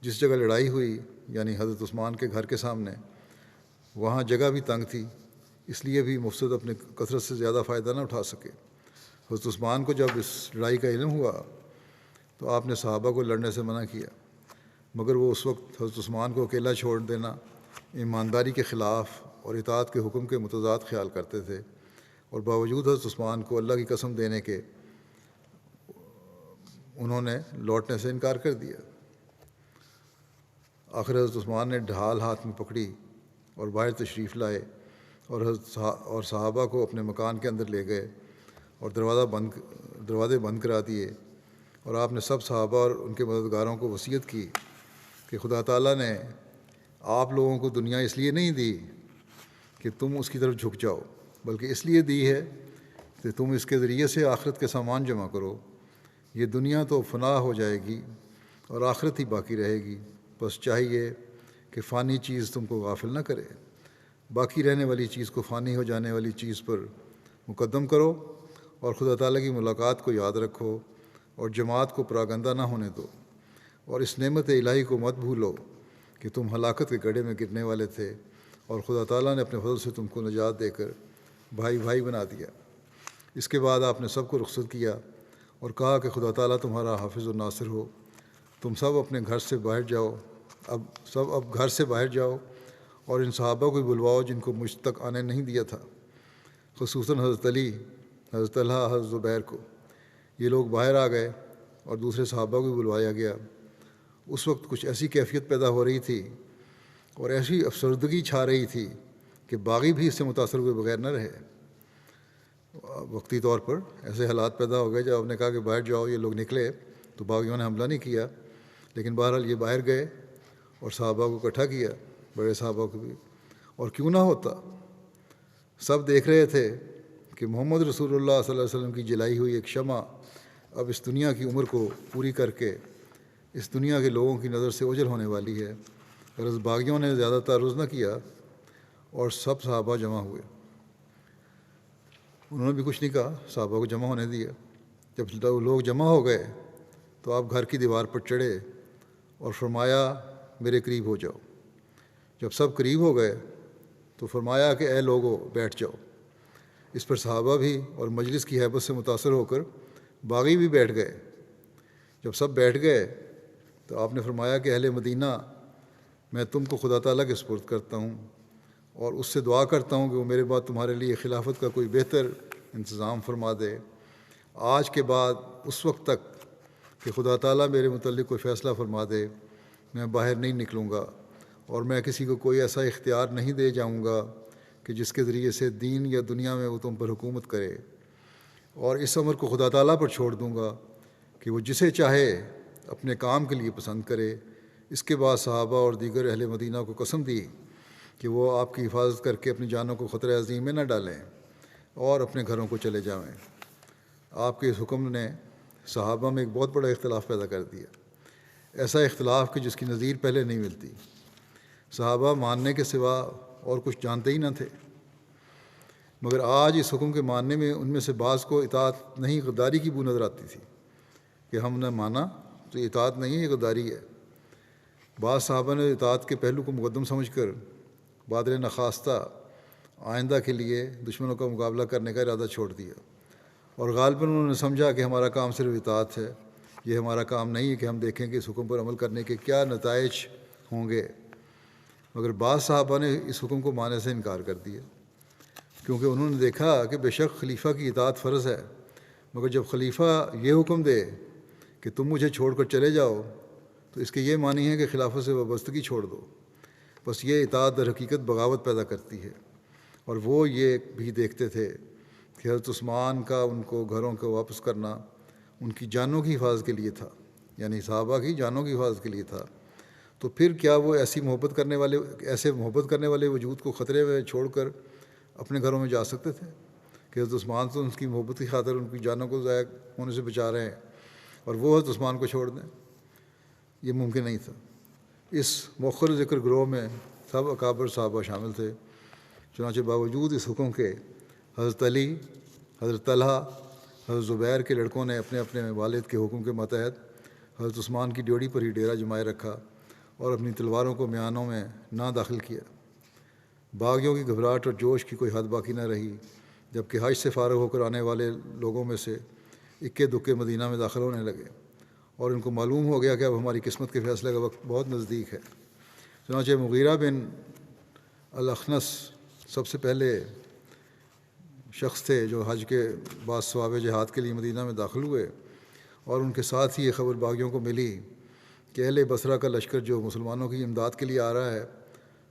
جس جگہ لڑائی ہوئی، یعنی حضرت عثمان کے گھر کے سامنے، وہاں جگہ بھی تنگ تھی، اس لیے بھی مفسد اپنے کثرت سے زیادہ فائدہ نہ اٹھا سکے۔ حضرت عثمان کو جب اس لڑائی کا علم ہوا تو آپ نے صحابہ کو لڑنے سے منع کیا، مگر وہ اس وقت حضرت عثمان کو اکیلا چھوڑ دینا ایمانداری کے خلاف اور اطاعت کے حکم کے متضاد خیال کرتے تھے، اور باوجود حضرت عثمان کو اللہ کی قسم دینے کے انہوں نے لوٹنے سے انکار کر دیا۔ آخر حضرت عثمان نے ڈھال ہاتھ میں پکڑی اور باہر تشریف لائے، اور صحابہ کو اپنے مکان کے اندر لے گئے اور دروازے بند کرا دیے، اور آپ نے سب صحابہ اور ان کے مددگاروں کو وصیت کی کہ خدا تعالیٰ نے آپ لوگوں کو دنیا اس لیے نہیں دی کہ تم اس کی طرف جھک جاؤ، بلکہ اس لیے دی ہے کہ تم اس کے ذریعے سے آخرت کے سامان جمع کرو۔ یہ دنیا تو فنا ہو جائے گی اور آخرت ہی باقی رہے گی، بس چاہیے کہ فانی چیز تم کو غافل نہ کرے۔ باقی رہنے والی چیز کو فانی ہو جانے والی چیز پر مقدم کرو، اور خدا تعالیٰ کی ملاقات کو یاد رکھو، اور جماعت کو پراگندہ نہ ہونے دو، اور اس نعمت الہی کو مت بھولو کہ تم ہلاکت کے گڑھے میں گرنے والے تھے، اور خدا تعالیٰ نے اپنے فضل سے تم کو نجات دے کر بھائی بھائی بنا دیا۔ اس کے بعد آپ نے سب کو رخصت کیا اور کہا کہ خدا تعالیٰ تمہارا حافظ و ناصر ہو، تم سب اپنے گھر سے باہر جاؤ، اب گھر سے باہر جاؤ، اور ان صحابہ کو بلواؤ جن کو مجھ تک آنے نہیں دیا تھا، خصوصاً حضرت علی، حضرت طلحہ، حضرت زبیر کو۔ یہ لوگ باہر آ گئے اور دوسرے صحابہ کو بلوایا گیا۔ اس وقت کچھ ایسی کیفیت پیدا ہو رہی تھی اور ایسی افسردگی چھا رہی تھی کہ باغی بھی اس سے متاثر ہوئے بغیر نہ رہے۔ وقتی طور پر ایسے حالات پیدا ہو گئے جب آپ نے کہا کہ باہر جاؤ، یہ لوگ نکلے تو باغیوں نے حملہ نہیں کیا، لیکن بہرحال یہ باہر گئے اور صحابہ کو اکٹھا کیا، بڑے صحابہ کو بھی، اور کیوں نہ ہوتا؟ سب دیکھ رہے تھے کہ محمد رسول اللہ صلی اللہ علیہ وسلم کی جلائی ہوئی ایک شمع اب اس دنیا کی عمر کو پوری کر کے اس دنیا کے لوگوں کی نظر سے اوجھل ہونے والی ہے۔ غرض باغیوں نے زیادہ تعرض نہ کیا اور سب صحابہ جمع ہوئے۔ انہوں نے بھی کچھ نہیں کہا، صحابہ کو جمع ہونے دیا۔ جب لوگ جمع ہو گئے تو آپ گھر کی دیوار پر چڑھے اور فرمایا میرے قریب ہو جاؤ۔ جب سب قریب ہو گئے تو فرمایا کہ اے لوگو بیٹھ جاؤ۔ اس پر صحابہ بھی اور مجلس کی ہیبت سے متاثر ہو کر باغی بھی بیٹھ گئے۔ جب سب بیٹھ گئے تو آپ نے فرمایا کہ اہل مدینہ، میں تم کو خدا تعالیٰ کے سپرد کرتا ہوں اور اس سے دعا کرتا ہوں کہ وہ میرے بعد تمہارے لیے خلافت کا کوئی بہتر انتظام فرما دے۔ آج کے بعد اس وقت تک کہ خدا تعالیٰ میرے متعلق کوئی فیصلہ فرما دے، میں باہر نہیں نکلوں گا اور میں کسی کو کوئی ایسا اختیار نہیں دے جاؤں گا کہ جس کے ذریعے سے دین یا دنیا میں وہ تم پر حکومت کرے، اور اس امر کو خدا تعالیٰ پر چھوڑ دوں گا کہ وہ جسے چاہے اپنے کام کے لیے پسند کرے۔ اس کے بعد صحابہ اور دیگر اہل مدینہ کو قسم دی کہ وہ آپ کی حفاظت کر کے اپنی جانوں کو خطرہ عظیم میں نہ ڈالیں اور اپنے گھروں کو چلے جائیں۔ آپ کے اس حکم نے صحابہ میں ایک بہت بڑا اختلاف پیدا کر دیا، ایسا اختلاف کہ جس کی نظیر پہلے نہیں ملتی۔ صحابہ ماننے کے سوا اور کچھ جانتے ہی نہ تھے، مگر آج اس حکم کے ماننے میں ان میں سے بعض کو اطاعت نہیں غداری کی بو نظر آتی تھی کہ ہم نے مانا تو یہ اطاعت نہیں ہے، یہ غداری ہے۔ بعض صحابہ نے اطاعت کے پہلو کو مقدم سمجھ کر بادر نخواستہ آئندہ کے لیے دشمنوں کا مقابلہ کرنے کا ارادہ چھوڑ دیا، اور غالباً انہوں نے سمجھا کہ ہمارا کام صرف اطاعت ہے، یہ ہمارا کام نہیں ہے کہ ہم دیکھیں کہ اس حکم پر عمل کرنے کے کیا نتائج ہوں گے۔ مگر بعض صحابہ نے اس حکم کو ماننے سے انکار کر دیا، کیونکہ انہوں نے دیکھا کہ بے شک خلیفہ کی اطاعت فرض ہے، مگر جب خلیفہ یہ حکم دے کہ تم مجھے چھوڑ کر چلے جاؤ تو اس کے یہ معنی ہے کہ خلافت سے وابستگی چھوڑ دو۔ بس یہ اطاعت در حقیقت بغاوت پیدا کرتی ہے، اور وہ یہ بھی دیکھتے تھے کہ حضرت عثمان کا ان کو گھروں کو واپس کرنا ان کی جانوں کی حفاظت کے لیے تھا، یعنی صحابہ کی جانوں کی حفاظت کے لیے تھا۔ تو پھر کیا وہ ایسے محبت کرنے والے وجود کو خطرے میں چھوڑ کر اپنے گھروں میں جا سکتے تھے کہ حضرت عثمان تو ان کی محبت کی خاطر ان کی جانوں کو ضائع ہونے سے بچا رہے ہیں اور وہ حضرت عثمان کو چھوڑ دیں؟ یہ ممکن نہیں تھا۔ اس مؤخر ذکر گروہ میں سب اکابر صحابہ شامل تھے، چنانچہ باوجود اس حکم کے حضرت علی، حضرت طلحہ، حضرت زبیر کے لڑکوں نے اپنے اپنے والد کے حکم کے ماتحت حضرت عثمان کی ڈیوڑی پر ہی ڈیرا جمائے رکھا اور اپنی تلواروں کو میانوں میں نہ داخل کیا۔ باغیوں کی گھبراہٹ اور جوش کی کوئی حد باقی نہ رہی، جبکہ حج سے فارغ ہو کر آنے والے لوگوں میں سے اکے دکے مدینہ میں داخل ہونے لگے، اور ان کو معلوم ہو گیا کہ اب ہماری قسمت کے فیصلے کا وقت بہت نزدیک ہے۔ چنانچہ مغیرہ بن الاخنس سب سے پہلے شخص تھے جو حج کے بعد ثواب جہاد کے لیے مدینہ میں داخل ہوئے، اور ان کے ساتھ ہی یہ خبر باغیوں کو ملی کہ اہل بصرہ کا لشکر جو مسلمانوں کی امداد کے لیے آ رہا ہے،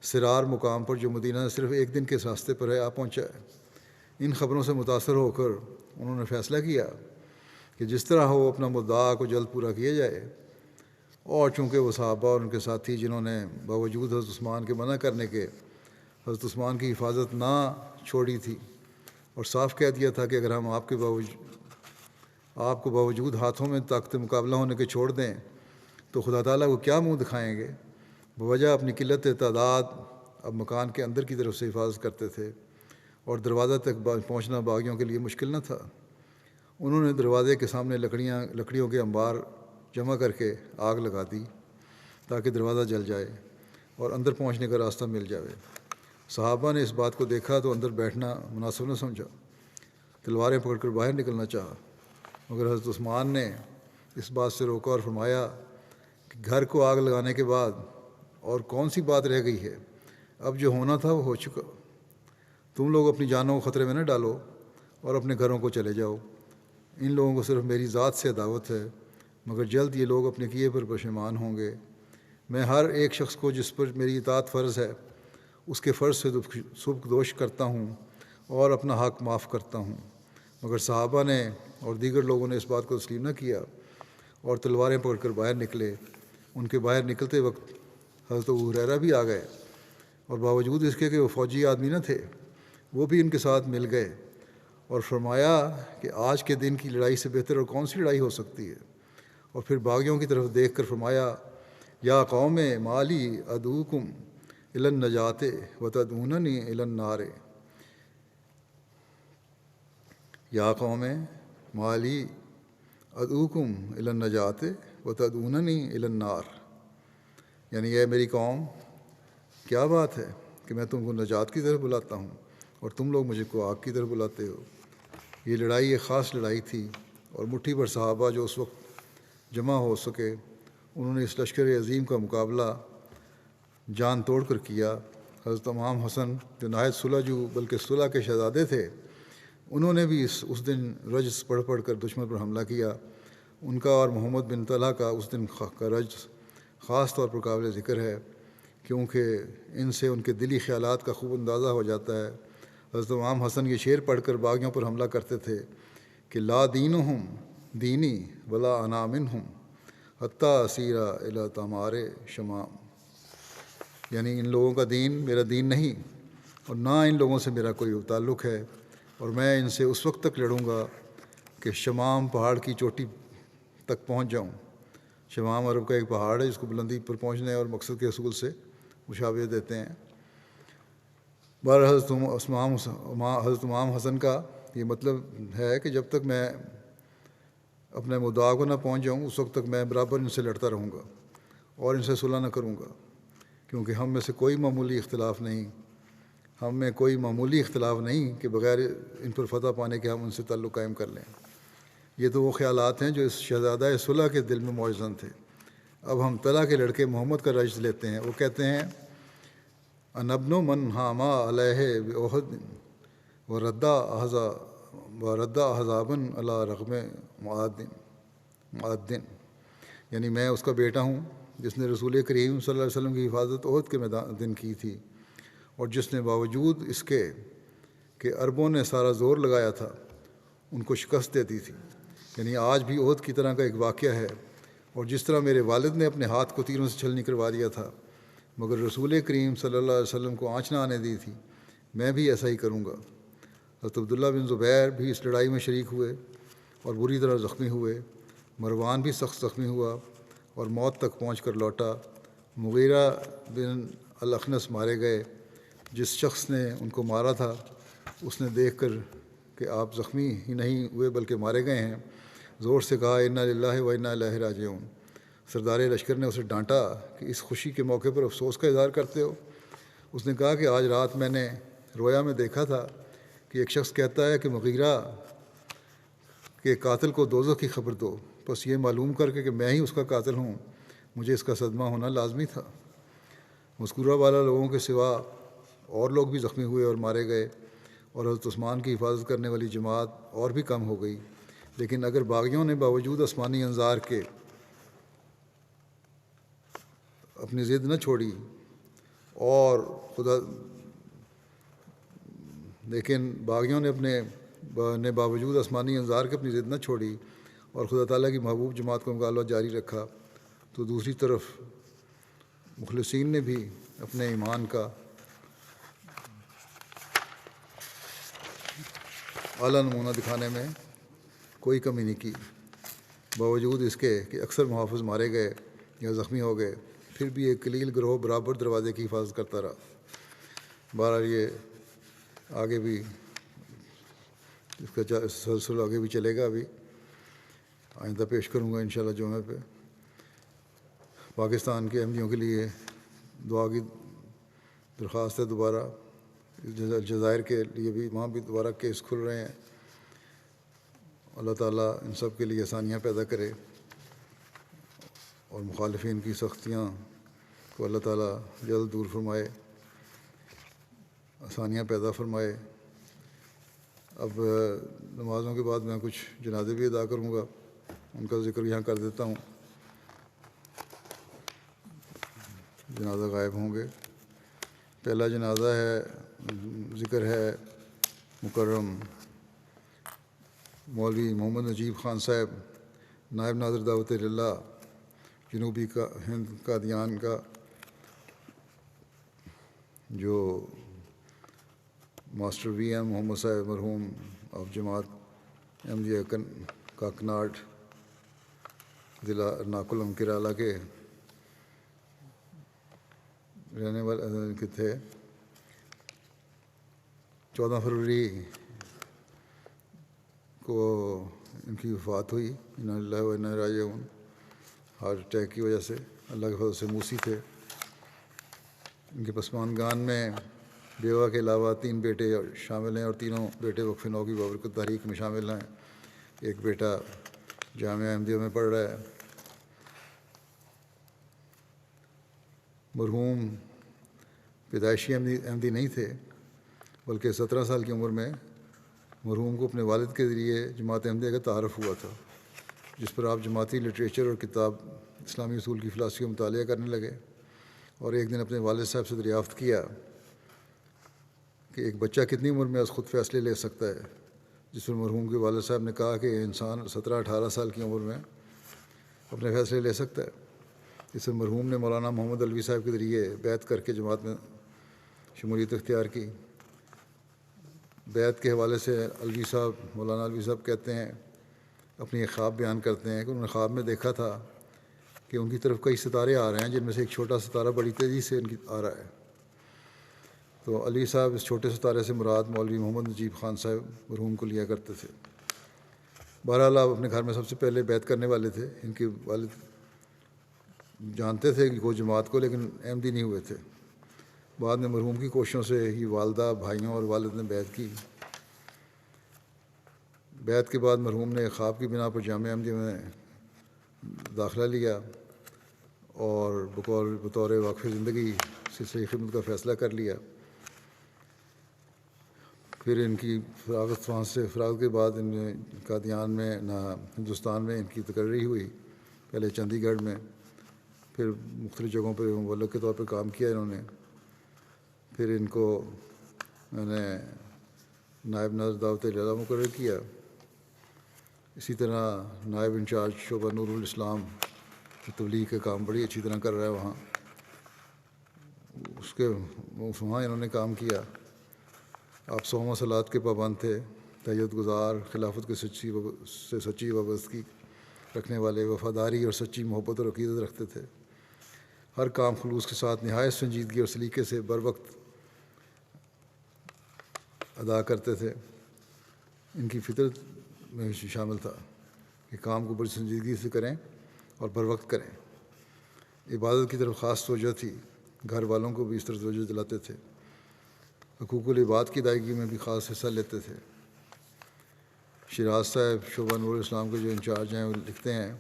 سرار مقام پر جو مدینہ سے صرف ایک دن کے راستے پر ہے، آ پہنچا ہے۔ ان خبروں سے متاثر ہو کر انہوں نے فیصلہ کیا کہ جس طرح ہو اپنا مدعا کو جلد پورا کیا جائے، اور چونکہ وہ صحابہ اور ان کے ساتھی جنہوں نے باوجود حضرت عثمان کے منع کرنے کے حضرت عثمان کی حفاظت نہ چھوڑی تھی اور صاف کہہ دیا تھا کہ اگر ہم آپ کو باوجود ہاتھوں میں طاقت مقابلہ ہونے کے چھوڑ دیں تو خدا تعالیٰ کو کیا منہ دکھائیں گے، بوجہ اپنی قلت تعداد اب مکان کے اندر کی طرف سے حفاظت کرتے تھے اور دروازہ تک پہنچنا باغیوں کے لیے مشکل نہ تھا۔ انہوں نے دروازے کے سامنے لکڑیوں کے انبار جمع کر کے آگ لگا دی تاکہ دروازہ جل جائے اور اندر پہنچنے کا راستہ مل جائے۔ صحابہ نے اس بات کو دیکھا تو اندر بیٹھنا مناسب نہ سمجھا، تلواریں پکڑ کر باہر نکلنا چاہا، مگر حضرت عثمان نے اس بات سے روکا اور فرمایا کہ گھر کو آگ لگانے کے بعد اور کون سی بات رہ گئی ہے، اب جو ہونا تھا وہ ہو چکا، تم لوگ اپنی جانوں کو خطرے میں نہ ڈالو اور اپنے گھروں کو چلے جاؤ۔ ان لوگوں کو صرف میری ذات سے دعوت ہے، مگر جلد یہ لوگ اپنے کیے پر پشیمان ہوں گے۔ میں ہر ایک شخص کو جس پر میری اطاعت فرض ہے اس کے فرض سے سبکدوش کرتا ہوں اور اپنا حق معاف کرتا ہوں، مگر صحابہ نے اور دیگر لوگوں نے اس بات کو تسلیم نہ کیا اور تلواریں پکڑ کر باہر نکلے۔ ان کے باہر نکلتے وقت حضرت ابو ہریرہ بھی آ گئے اور باوجود اس کے کہ وہ فوجی آدمی نہ تھے وہ بھی ان کے ساتھ مل گئے اور فرمایا کہ آج کے دن کی لڑائی سے بہتر اور کون سی لڑائی ہو سکتی ہے. اور پھر باغیوں کی طرف دیکھ کر فرمایا یا قوم مالی ادعوکم الی النجات وتدعوننی الی النار. یا قوم مالی ادعوکم الی النجات وتدعوننی الی النار. یعنی اے میری قوم، کیا بات ہے کہ میں تم کو نجات کی طرف بلاتا ہوں اور تم لوگ مجھے کو آگ کی طرف بلاتے ہو. یہ لڑائی ایک خاص لڑائی تھی اور مٹھی بھر صحابہ جو اس وقت جمع ہو سکے انہوں نے اس لشکر عظیم کا مقابلہ جان توڑ کر کیا. حضرت امام حسن جو نہایت سلجو بلکہ صلح کے شہزادے تھے انہوں نے بھی اس دن رجز پڑھ پڑھ کر دشمن پر حملہ کیا. ان کا اور محمد بن طلحہ کا اس دن کا رجز خاص طور پر قابل ذکر ہے کیونکہ ان سے ان کے دلی خیالات کا خوب اندازہ ہو جاتا ہے. حضرت امام حسن یہ شعر پڑھ کر باغیوں پر حملہ کرتے تھے کہ لا دینہم دینی ولا انا منہم حتیٰ اسیرا الی تمار شمام. یعنی ان لوگوں کا دین میرا دین نہیں اور نہ ان لوگوں سے میرا کوئی تعلق ہے اور میں ان سے اس وقت تک لڑوں گا کہ شمام پہاڑ کی چوٹی تک پہنچ جاؤں. شمام عرب کا ایک پہاڑ ہے جس کو بلندی پر پہنچنے اور مقصد کے اصول سے مشابہت دیتے ہیں. بہرحال حضرت امام حسن کا یہ مطلب ہے کہ جب تک میں اپنے مدعا کو نہ پہنچ جاؤں اس وقت تک میں برابر ان سے لڑتا رہوں گا اور ان سے صلح نہ کروں گا کیونکہ ہم میں سے کوئی معمولی اختلاف نہیں کہ بغیر ان پر فتح پانے کے ہم ان سے تعلق قائم کر لیں. یہ تو وہ خیالات ہیں جو اس شہزادہ صلح کے دل میں موجزن تھے. اب ہم طلحہ کے لڑکے محمد کا رجز لیتے ہیں. وہ کہتے ہیں ان ابن من حاما علیہ بأحد ورد احزابا علی رغم معدن. یعنی میں اس کا بیٹا ہوں جس نے رسول کریم صلی اللہ علیہ وسلم کی حفاظت عہد کے دن کی تھی اور جس نے باوجود اس کے کہ عربوں نے سارا زور لگایا تھا ان کو شکست دیتی تھی. یعنی آج بھی عہد کی طرح کا ایک واقعہ ہے اور جس طرح میرے والد نے اپنے ہاتھ کو تیروں سے چھلنی کروا دیا تھا مگر رسول کریم صلی اللہ علیہ وسلم کو آنچ نہ آنے دی تھی، میں بھی ایسا ہی کروں گا. حضرت عبداللہ بن زبیر بھی اس لڑائی میں شریک ہوئے اور بری طرح زخمی ہوئے. مروان بھی سخت زخمی ہوا اور موت تک پہنچ کر لوٹا. مغیرہ بن الاخنس مارے گئے. جس شخص نے ان کو مارا تھا اس نے دیکھ کر کہ آپ زخمی ہی نہیں ہوئے بلکہ مارے گئے ہیں زور سے کہا انا للہ و انا الیہ راجعون. سردار لشکر نے اسے ڈانٹا کہ اس خوشی کے موقع پر افسوس کا اظہار کرتے ہو. اس نے کہا کہ آج رات میں نے رویا میں دیکھا تھا کہ ایک شخص کہتا ہے کہ مغیرہ کے قاتل کو دوزخ کی خبر دو. بس یہ معلوم کر کے کہ میں ہی اس کا قاتل ہوں مجھے اس کا صدمہ ہونا لازمی تھا. مذکورہ والا لوگوں کے سوا اور لوگ بھی زخمی ہوئے اور مارے گئے اور حضرت عثمان کی حفاظت کرنے والی جماعت اور بھی کم ہو گئی. لیکن اگر باغیوں نے باوجود آسمانی انظار کے اپنی ضد نہ چھوڑی اور باغیوں نے باوجود آسمانی انظار کے اپنی ضد نہ چھوڑی اور خدا تعالیٰ کی محبوب جماعت کا مقابلہ جاری رکھا تو دوسری طرف مخلصین نے بھی اپنے ایمان کا اعلیٰ نمونہ دکھانے میں کوئی کمی نہیں کی. باوجود اس کے کہ اکثر محافظ مارے گئے یا زخمی ہو گئے پھر بھی ایک قلیل گروہ برابر دروازے کی حفاظت کرتا رہا. بہرحال یہ آگے بھی اس کا سلسلہ آگے بھی چلے گا. ابھی آئندہ پیش کروں گا انشاءاللہ جمعہ پہ. پاکستان کے احمدیوں کے لیے دعا کی درخواست ہے. دوبارہ الجزائر کے لیے بھی وہاں بھی دوبارہ کیس کھل رہے ہیں. اللہ تعالیٰ ان سب کے لیے آسانیاں پیدا کرے اور مخالفین کی سختیاں کو اللہ تعالیٰ جلد دور فرمائے، آسانیاں پیدا فرمائے. اب نمازوں کے بعد میں کچھ جنازے بھی ادا کروں گا، ان کا ذکر یہاں کر دیتا ہوں. جنازہ غائب ہوں گے. پہلا جنازہ ذکر ہے مکرم مولوی محمد نجیب خان صاحب، نائب ناظر دعوت اللہ جنوبی ہند قادیان کا. جو ماسٹر وی ایم محمد صاحب مرحوم آف جماعت احمدیہ کاکناڈ ضلع ارناکولم کیرالہ کے رہنے والے تھے. 14 فروری کو ان کی وفات ہوئی. انا للہ و انا الیہ راجعون. ہارٹ اٹیک کی وجہ سے. اللہ کے فضل سے موسی تھے. ان کے پسماندگان میں بیوہ کے علاوہ 3 بیٹے شامل ہیں، اور تینوں بیٹے وقف نو کی بابرکت تحریک میں شامل ہیں. ایک بیٹا جامعہ احمدیہ میں پڑھ رہا ہے. مرحوم پیدائشی احمدی نہیں تھے، بلکہ 17 سال کی عمر میں مرحوم کو اپنے والد کے ذریعے جماعت احمدیہ کا تعارف ہوا تھا، جس پر آپ جماعتی لٹریچر اور کتاب اسلامی اصول کی فلسفی کا مطالعہ کرنے لگے. اور ایک دن اپنے والد صاحب سے دریافت کیا کہ ایک بچہ کتنی عمر میں از خود فیصلے لے سکتا ہے، جس پر مرحوم کے والد صاحب نے کہا کہ انسان 17-18 سال کی عمر میں اپنے فیصلے لے سکتا ہے. اس پر مرحوم نے مولانا محمد الوی صاحب کے ذریعے بیعت کر کے جماعت میں شمولیت اختیار کی. بیعت کے حوالے سے مولانا الوی صاحب کہتے ہیں، اپنی ایک خواب بیان کرتے ہیں کہ انہوں نے خواب میں دیکھا تھا کہ ان کی طرف کئی ستارے آ رہے ہیں، جن میں سے ایک چھوٹا ستارہ بڑی تیزی سے ان کی آ رہا ہے. تو علی صاحب اس چھوٹے ستارے سے مراد مولوی محمد نجیب خان صاحب مرحوم کو لیا کرتے تھے. بہرحال آپ اپنے گھر میں سب سے پہلے بیعت کرنے والے تھے. ان کے والد جانتے تھے کہ وہ جماعت کو، لیکن احمدی نہیں ہوئے تھے. بعد میں مرحوم کی کوششوں سے ہی والدہ، بھائیوں اور والد نے بیعت کی. بیعت کے بعد مرحوم نے خواب کی بنا پر جامعہ احمدیہ میں داخلہ لیا اور بطور وقف زندگی سلسلہ خدمت کا فیصلہ کر لیا. پھر ان کی فراغت کے بعد ان قادیان میں ہندوستان میں ان کی تقرری ہوئی. پہلے چندی گڑھ میں، پھر مختلف جگہوں پہ مبلغ کے طور پر کام کیا انہوں نے. پھر ان کو میں نے نائب نظر دعوت علیہ مقرر کیا. اسی طرح نائب انچارج شعبہ نور الاسلام تبلیغ کا کام بڑی اچھی طرح کر رہا ہے وہاں. وہاں انہوں نے کام کیا. آپ 100 صلوات کے پابند تھے، تہجد گزار، خلافت کے سچی وابستگی رکھنے والے، وفاداری اور سچی محبت اور عقیدت رکھتے تھے. ہر کام خلوص کے ساتھ نہایت سنجیدگی اور سلیقے سے بر وقت ادا کرتے تھے. ان کی فطرت میں شامل تھا کہ کام کو بڑی سنجیدگی سے کریں اور بر وقت کریں. عبادت کی طرف خاص توجہ تھی. گھر والوں کو بھی اس طرح توجہ دلاتے تھے. حقوق العباد کی ادائیگی میں بھی خاص حصہ لیتے تھے. شیراز صاحب شعبہ نور الاسلام کے جو انچارج ہیں وہ لکھتے ہیں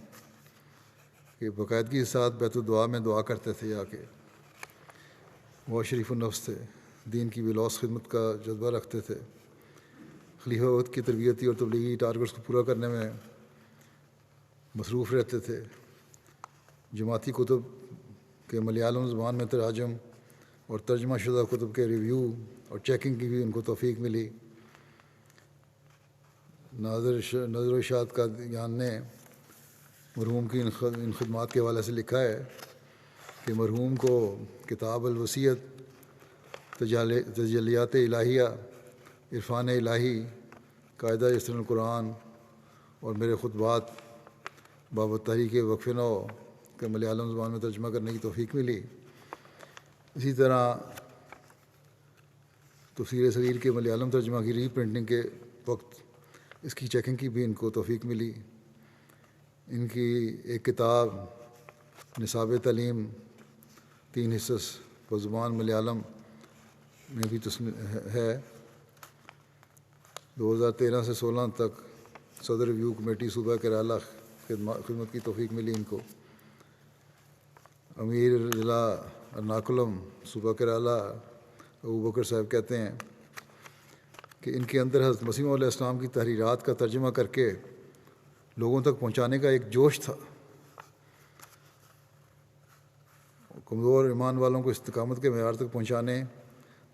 کہ باقاعدگی کے ساتھ بیت الدعا میں دعا کرتے تھے. آ کے وہ شریف النفس تھے. دین کی بلوث خدمت کا جذبہ رکھتے تھے. خلیفہ وقت کی تربیتی اور تبلیغی ٹارگٹس کو پورا کرنے میں مصروف رہتے تھے. جماعتی کتب کے ملیالم زبان میں تراجم اور ترجمہ شدہ کتب کے ریویو اور چیکنگ کی بھی ان کو توفیق ملی. نظر و اشاعت قادیان نے مرحوم کی ان خدمات کے حوالے سے لکھا ہے کہ مرحوم کو کتاب الوصیت، تجلیات الہیہ، عرفان الہی، قاعدہ یسر القرآن اور میرے خطبات بابت تحریک وقف نو کے ملیالم زبان میں ترجمہ کرنے کی توفیق ملی. اسی طرح تفسیر صغیر کے ملیالم ترجمہ کی ری پرنٹنگ کے وقت اس کی چیکنگ کی بھی ان کو توفیق ملی. ان کی ایک کتاب نصاب تعلیم 3 حصص بزبان ملیالم میں بھی ہے. 2013 سے 16 تک صدر ریویو کمیٹی صوبہ کیرالہ خدمت کی توفیق ملی ان کو. امیر ضلع ارناکولم صوبہ کیرالہ ابوبکر صاحب کہتے ہیں کہ ان کے اندر حضرت مسیح علیہ السلام کی تحریرات کا ترجمہ کر کے لوگوں تک پہنچانے کا ایک جوش تھا. کمزور ایمان والوں کو استقامت کے معیار تک پہنچانے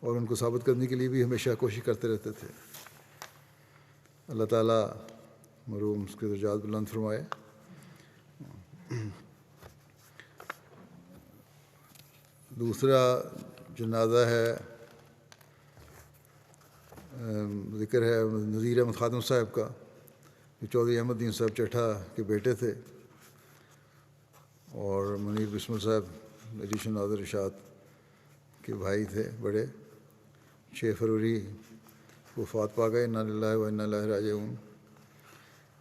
اور ان کو ثابت کرنے کے لیے بھی ہمیشہ کوشش کرتے رہتے تھے. اللہ تعالیٰ مرحوم اس کے درجات بلند فرمائے. دوسرا جنازہ ہے، ذکر ہے نذیر احمد خادم صاحب کا، جو چودھری احمد دین صاحب چٹھا کے بیٹے تھے، اور منیر بسمل صاحب ایڈیشن ناظر ارشاد کے بھائی تھے بڑے۔ 6 فروری کو وفات پا گئے، انا للہ و انا الیہ راجعون۔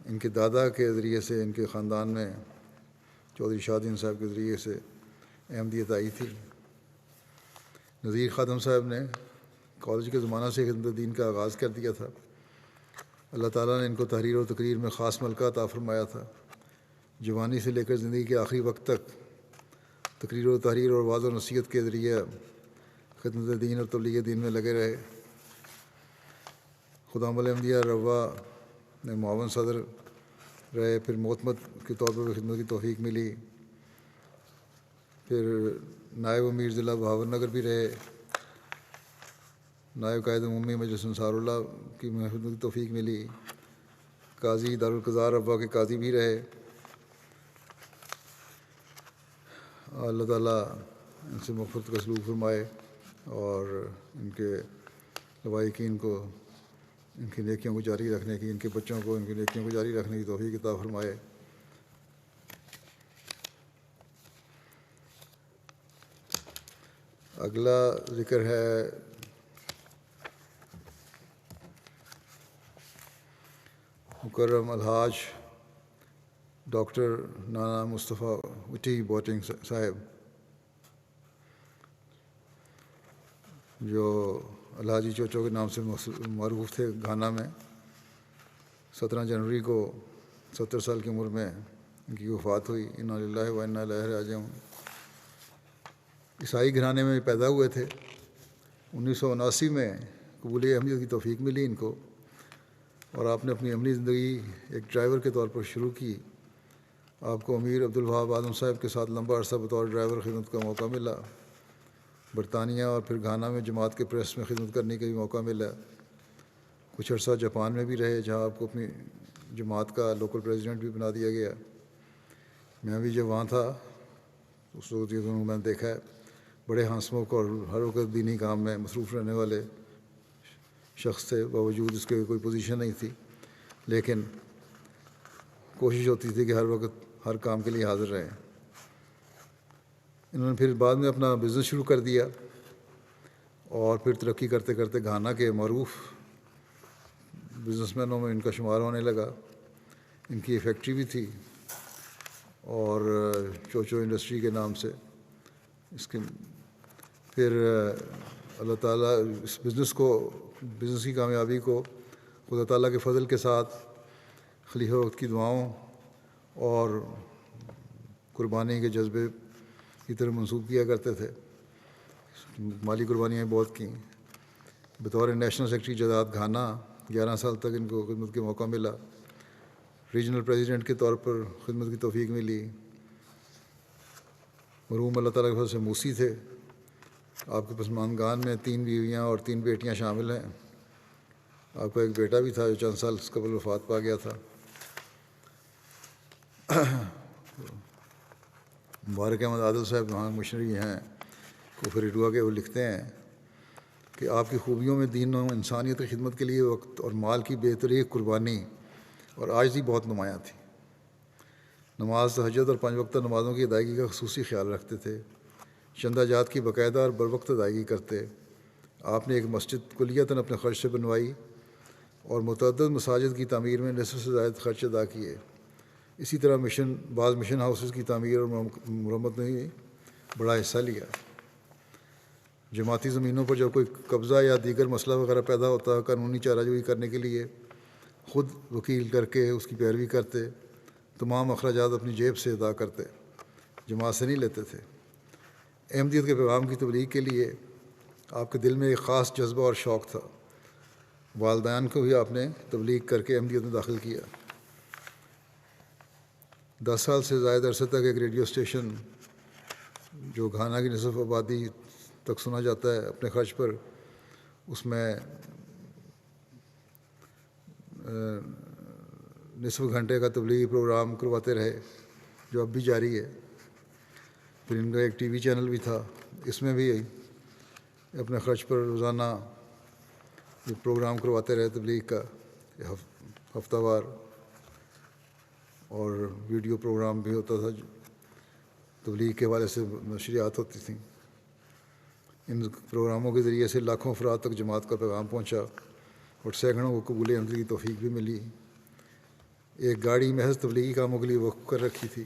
ان کے دادا کے ذریعے سے ان کے خاندان میں چودھری شاہ دین صاحب کے ذریعے سے احمدیت آئی تھی۔ نذیر خادم صاحب نے کالج کے زمانہ سے خدمت دین کا آغاز کر دیا تھا۔ اللہ تعالیٰ نے ان کو تحریر و تقریر میں خاص ملکہ عطا فرمایا تھا۔ جوانی سے لے کر زندگی کے آخری وقت تک تقریر و تحریر اور وعظ و نصیحت کے ذریعے خدمت دین اور تبلیغ دین میں لگے رہے۔ خدام الاحمدیہ روا میں معاون صدر رہے، پھر معتمد کے طور پر خدمت کی توفیق ملی، پھر نائب امیر ضلع بہاول نگر بھی رہے، نائب قائد عمومی مجلس انصار اللہ کی خدمت کی توفیق ملی، قاضی دارالقضاء روا کے قاضی بھی رہے۔ اللہ تعالیٰ ان سے مغفرت کا سلوک فرمائے اور ان کے لوائقین کو ان کی نیکیوں کو جاری رکھنے کی، ان کے بچوں کو ان کی نیکیوں کو جاری رکھنے کی توفیق عطا فرمائے۔ اگلا ذکر ہے مکرم الحاج ڈاکٹر نانا مصطفیٰ وٹی بوٹنگ صاحب، جو الحاجی چوچو کے نام سے معروف تھے گھانا میں۔ 17 جنوری کو 70 سال کی عمر میں ان کی وفات ہوئی، انا للہ و انا الیہ راجعون۔ عیسائی گھرانے میں پیدا ہوئے تھے۔ 1979 میں قبول احمدیت کی توفیق ملی ان کو، اور آپ نے اپنی عملی زندگی ایک ڈرائیور کے طور پر شروع کی۔ آپ کو امیر عبدالوہاب اعظم صاحب کے ساتھ لمبا عرصہ بطور ڈرائیور خدمت کا موقع ملا۔ برطانیہ اور پھر گھانا میں جماعت کے پریس میں خدمت کرنے کا بھی موقع ملا۔ کچھ عرصہ جاپان میں بھی رہے، جہاں آپ کو اپنی جماعت کا لوکل پریزیڈنٹ بھی بنا دیا گیا۔ میں بھی جب وہاں تھا اس وقت یہ دونوں میں نے دیکھا ہے، بڑے ہنسمکھ اور ہر وقت دینی کام میں مصروف رہنے والے شخص تھے، باوجود اس کے کوئی پوزیشن نہیں تھی، لیکن کوشش ہوتی تھی کہ ہر وقت ہر کام کے لیے حاضر رہیں۔ انہوں نے پھر بعد میں اپنا بزنس شروع کر دیا، اور پھر ترقی کرتے کرتے گھانا کے معروف بزنس مینوں میں ان کا شمار ہونے لگا۔ ان کی فیکٹری بھی تھی، اور چوچو انڈسٹری کے نام سے اس کے پھر اللہ تعالیٰ اس بزنس کی کامیابی کو خدا تعالیٰ کے فضل کے ساتھ خلیفہ وقت کی دعاؤں اور قربانی کے جذبے کی طرف منسوب کیا کرتے تھے۔ مالی قربانیاں بہت کیں۔ بطور نیشنل سیکرٹری جداد گھانا 11 سال تک ان کو خدمت کے موقع ملا۔ ریجنل پریزیڈنٹ کے طور پر خدمت کی توفیق ملی۔ مرحوم اللہ تعالیٰ کے فضل سے موسی تھے۔ آپ کے پسماندگان میں 3 بیویاں اور 3 بیٹیاں شامل ہیں۔ آپ کا ایک بیٹا بھی تھا جو چند سال قبل وفات پا گیا تھا۔ مبارک احمد عادل صاحب وہاں مشنری ہیں کوفریڈوا کے، وہ لکھتے ہیں کہ آپ کی خوبیوں میں دین و انسانیت کی خدمت کے لیے وقت اور مال کی بے طریق قربانی اور عاجزی بہت نمایاں تھی۔ نماز، تہجد اور 5 وقتہ نمازوں کی ادائیگی کا خصوصی خیال رکھتے تھے۔ چندہ جات کی باقاعدہ اور بروقت ادائیگی کرتے۔ آپ نے ایک مسجد کلیتاً اپنے خرچ سے بنوائی اور متعدد مساجد کی تعمیر میں نصف سے زائد خرچ ادا کیے۔ اسی طرح بعض مشن ہاؤسز کی تعمیر اور مرمت میں بھی بڑا حصہ لیا۔ جماعتی زمینوں پر جب کوئی قبضہ یا دیگر مسئلہ وغیرہ پیدا ہوتا، قانونی چارہ جوئی کرنے کے لیے خود وکیل کر کے اس کی پیروی کرتے، تمام اخراجات اپنی جیب سے ادا کرتے، جماعت سے نہیں لیتے تھے۔ احمدیت کے پیغام کی تبلیغ کے لیے آپ کے دل میں ایک خاص جذبہ اور شوق تھا۔ والدین کو بھی آپ نے تبلیغ کر کے احمدیت میں داخل کیا۔ 10 سال سے زائد عرصے تک ایک ریڈیو اسٹیشن جو گھانا کی نصف آبادی تک سنا جاتا ہے اپنے خرچ پر، اس میں نصف گھنٹے کا تبلیغی پروگرام کرواتے رہے، جو اب بھی جاری ہے۔ پھر ان کا ایک ٹی وی چینل بھی تھا، اس میں بھی اپنے خرچ پر روزانہ یہ پروگرام کرواتے رہے تبلیغ کا، ہفتہ وار، اور ویڈیو پروگرام بھی ہوتا تھا، تبلیغ کے حوالے سے نشریات ہوتی تھیں۔ ان پروگراموں کے ذریعے سے لاکھوں افراد تک جماعت کا پیغام پہنچا اور سینکڑوں کو قبول حمد کی توفیق بھی ملی۔ ایک گاڑی محض تبلیغی کاموں کے لیے وقف کر رکھی تھی۔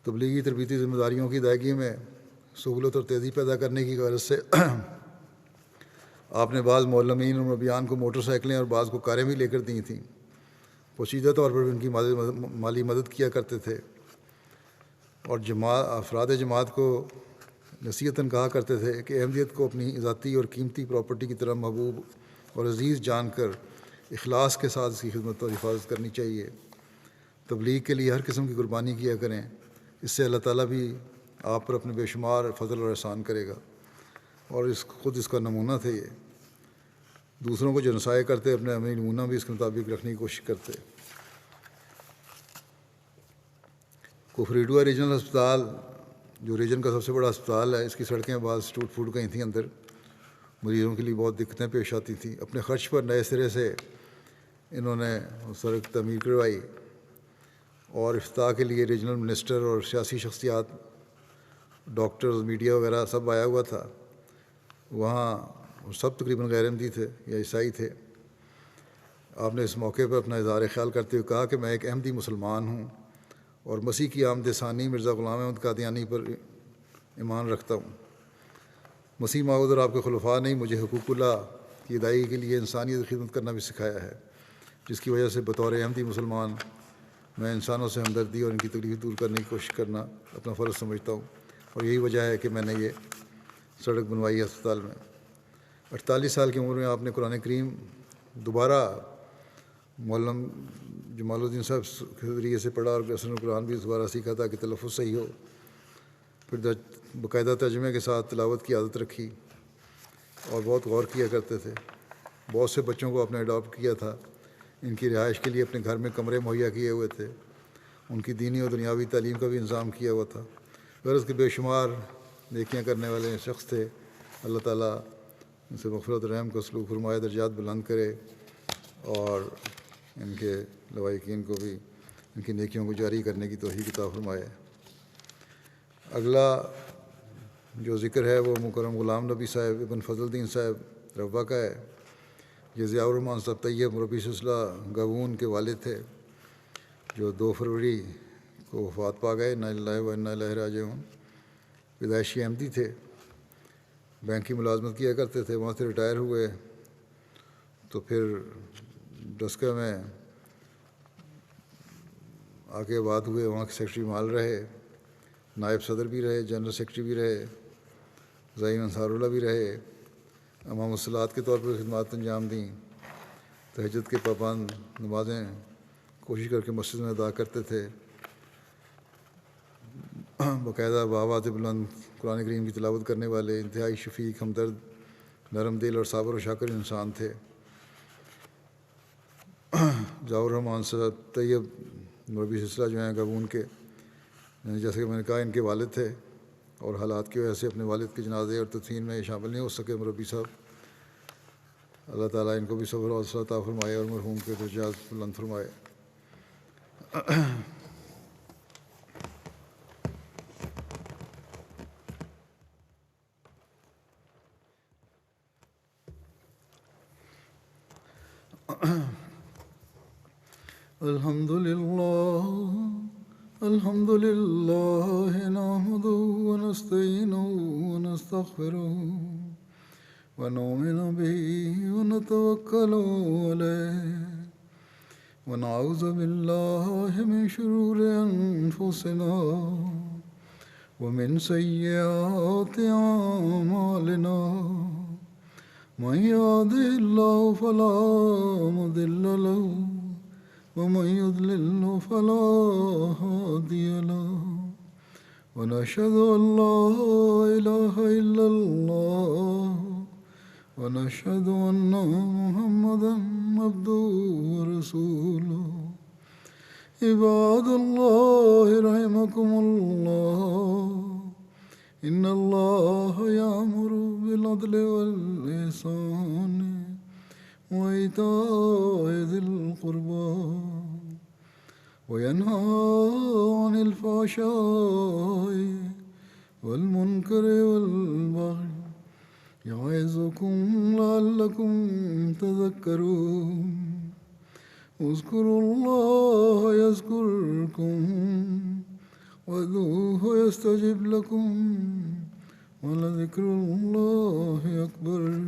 تبلیغی تربیتی ذمہ داریوں کی ادائیگی میں سہولت اور تیزی پیدا کرنے کی غرض سے آپ نے بعض معلمین اور مربیان کو موٹر سائیکلیں اور بعض کو کاریں بھی لے کر دی تھیں۔ پوشیدہ طور پر ان کی مالی مدد کیا کرتے تھے اور افراد جماعت کو نصیحتاً کہا کرتے تھے کہ احمدیت کو اپنی ذاتی اور قیمتی پراپرٹی کی طرح محبوب اور عزیز جان کر اخلاص کے ساتھ اس کی خدمت اور حفاظت کرنی چاہیے۔ تبلیغ کے لیے ہر قسم کی قربانی کیا کریں، اس سے اللہ تعالیٰ بھی آپ پر اپنے بے شمار فضل اور احسان کرے گا، اور خود اس کا نمونہ تھے۔ یہ دوسروں کو جو نصائح کرتے اپنے عملی نمونہ بھی اس کے مطابق رکھنے کی کوشش کرتے۔ کفریڈوا ریجنل ہسپتال، جو ریجن کا سب سے بڑا ہسپتال ہے، اس کی سڑکیں بعض ٹوٹ پھوٹ گئی تھیں، اندر مریضوں کے لیے بہت دقتیں پیش آتی تھیں۔ اپنے خرچ پر نئے سرے سے انہوں نے سڑک تعمیر کروائی، اور افتتاح کے لیے ریجنل منسٹر اور سیاسی شخصیات، ڈاکٹرز، میڈیا وغیرہ سب آیا ہوا تھا وہاں، سب تقریباً غیر احمدی تھے یا عیسائی تھے۔ آپ نے اس موقع پر اپنا اظہار خیال کرتے ہوئے کہا کہ میں ایک احمدی مسلمان ہوں اور مسیح کی آمد ثانی مرزا غلام احمد قادیانی پر ایمان رکھتا ہوں۔ مسیح موعود اور آپ کے خلفاء نے مجھے حقوق اللہ کی ادائیگی کے لیے انسانیت کی خدمت کرنا بھی سکھایا ہے، جس کی وجہ سے بطور احمدی مسلمان میں انسانوں سے ہمدردی اور ان کی تکلیف دور کرنے کی کوشش کرنا اپنا فرض سمجھتا ہوں، اور یہی وجہ ہے کہ میں نے یہ سڑک بنوائی ہے ہسپتال میں۔ 48 سال کی عمر میں آپ نے قرآن کریم دوبارہ مولم جمال الدین صاحب کے ذریعے سے پڑھا، اور اصل قرآن بھی دوبارہ سیکھا تھا کہ تلفظ صحیح ہو۔ پھر باقاعدہ ترجمے کے ساتھ تلاوت کی عادت رکھی اور بہت غور کیا کرتے تھے۔ بہت سے بچوں کو آپ نے اڈاپٹ کیا تھا، ان کی رہائش کے لیے اپنے گھر میں کمرے مہیا کیے ہوئے تھے، ان کی دینی اور دنیاوی تعلیم کا بھی انتظام کیا ہوا تھا۔ غرض کے بے شمار نیکیاں کرنے والے شخص تھے۔ اللہ تعالیٰ ان سے مغفرت و رحم کا سلوک فرمائے، درجات بلند کرے، اور ان کے لوائقین کو بھی ان کی نیکیوں کو جاری کرنے کی توفیق عطا فرمائے۔ اگلا جو ذکر ہے وہ مکرم غلام نبی صاحب ابن فضل الدین صاحب روا کا ہے۔ یہ ضیاء الرحمن صاحب طیب مربی سلسلہ گابون کے والد تھے، جو 2 فروری کو وفات پا گئے۔ انا للہ و انا الیہ راجعون۔ پیدائشی احمدی تھے، بینک کی ملازمت کیا کرتے تھے، وہاں سے ریٹائر ہوئے تو پھر ڈسکا میں آ کے آباد ہوئے، وہاں کے سیکرٹری مال رہے، نائب صدر بھی رہے، جنرل سیکرٹری بھی رہے، زعیم انصار اللہ بھی رہے، امام الصلاۃ کے طور پر خدمات انجام دیں، تہجد کے پابند، نمازیں کوشش کر کے مسجد میں ادا کرتے تھے، باقاعدہ بآواز بلند قرآن کریم کی تلاوت کرنے والے انتہائی شفیق، ہمدرد، نرم دل اور صابر و شاکر انسان تھے۔ ضیاء الرحمن صاحب طیب مربی سلسلہ جو ہیں گابون کے، جیسے کہ میں نے کہا ان کے والد تھے، اور حالات کی وجہ سے اپنے والد کے جنازے اور تدفین میں شامل نہیں ہو سکے مربی صاحب۔ اللہ تعالیٰ ان کو بھی صبر و حوصلہ عطا فرمائے اور مرحوم کے درجات بلند فرمائے۔ الحمد لله نحمده ونستعينه ونستغفره ونؤمن به ونتوكل عليه ونعوذ بالله من شرور أنفسنا ومن سيئات أعمالنا من يهده الله فلا مضل له ومن يضلل فلا هادي له ونشهد أن لا إله إلا الله ونشهد أن محمدا عبده ورسوله عباد الله رحمكم الله إن الله يأمر بالعدل والإحسان وإيتاء ذي القربى وينهى عن الفحشاء والمنكر والبغي يعظكم لعلكم تذكرون اذكروا الله يذكركم وادعوه يستجب لكم ولذكر الله أكبر.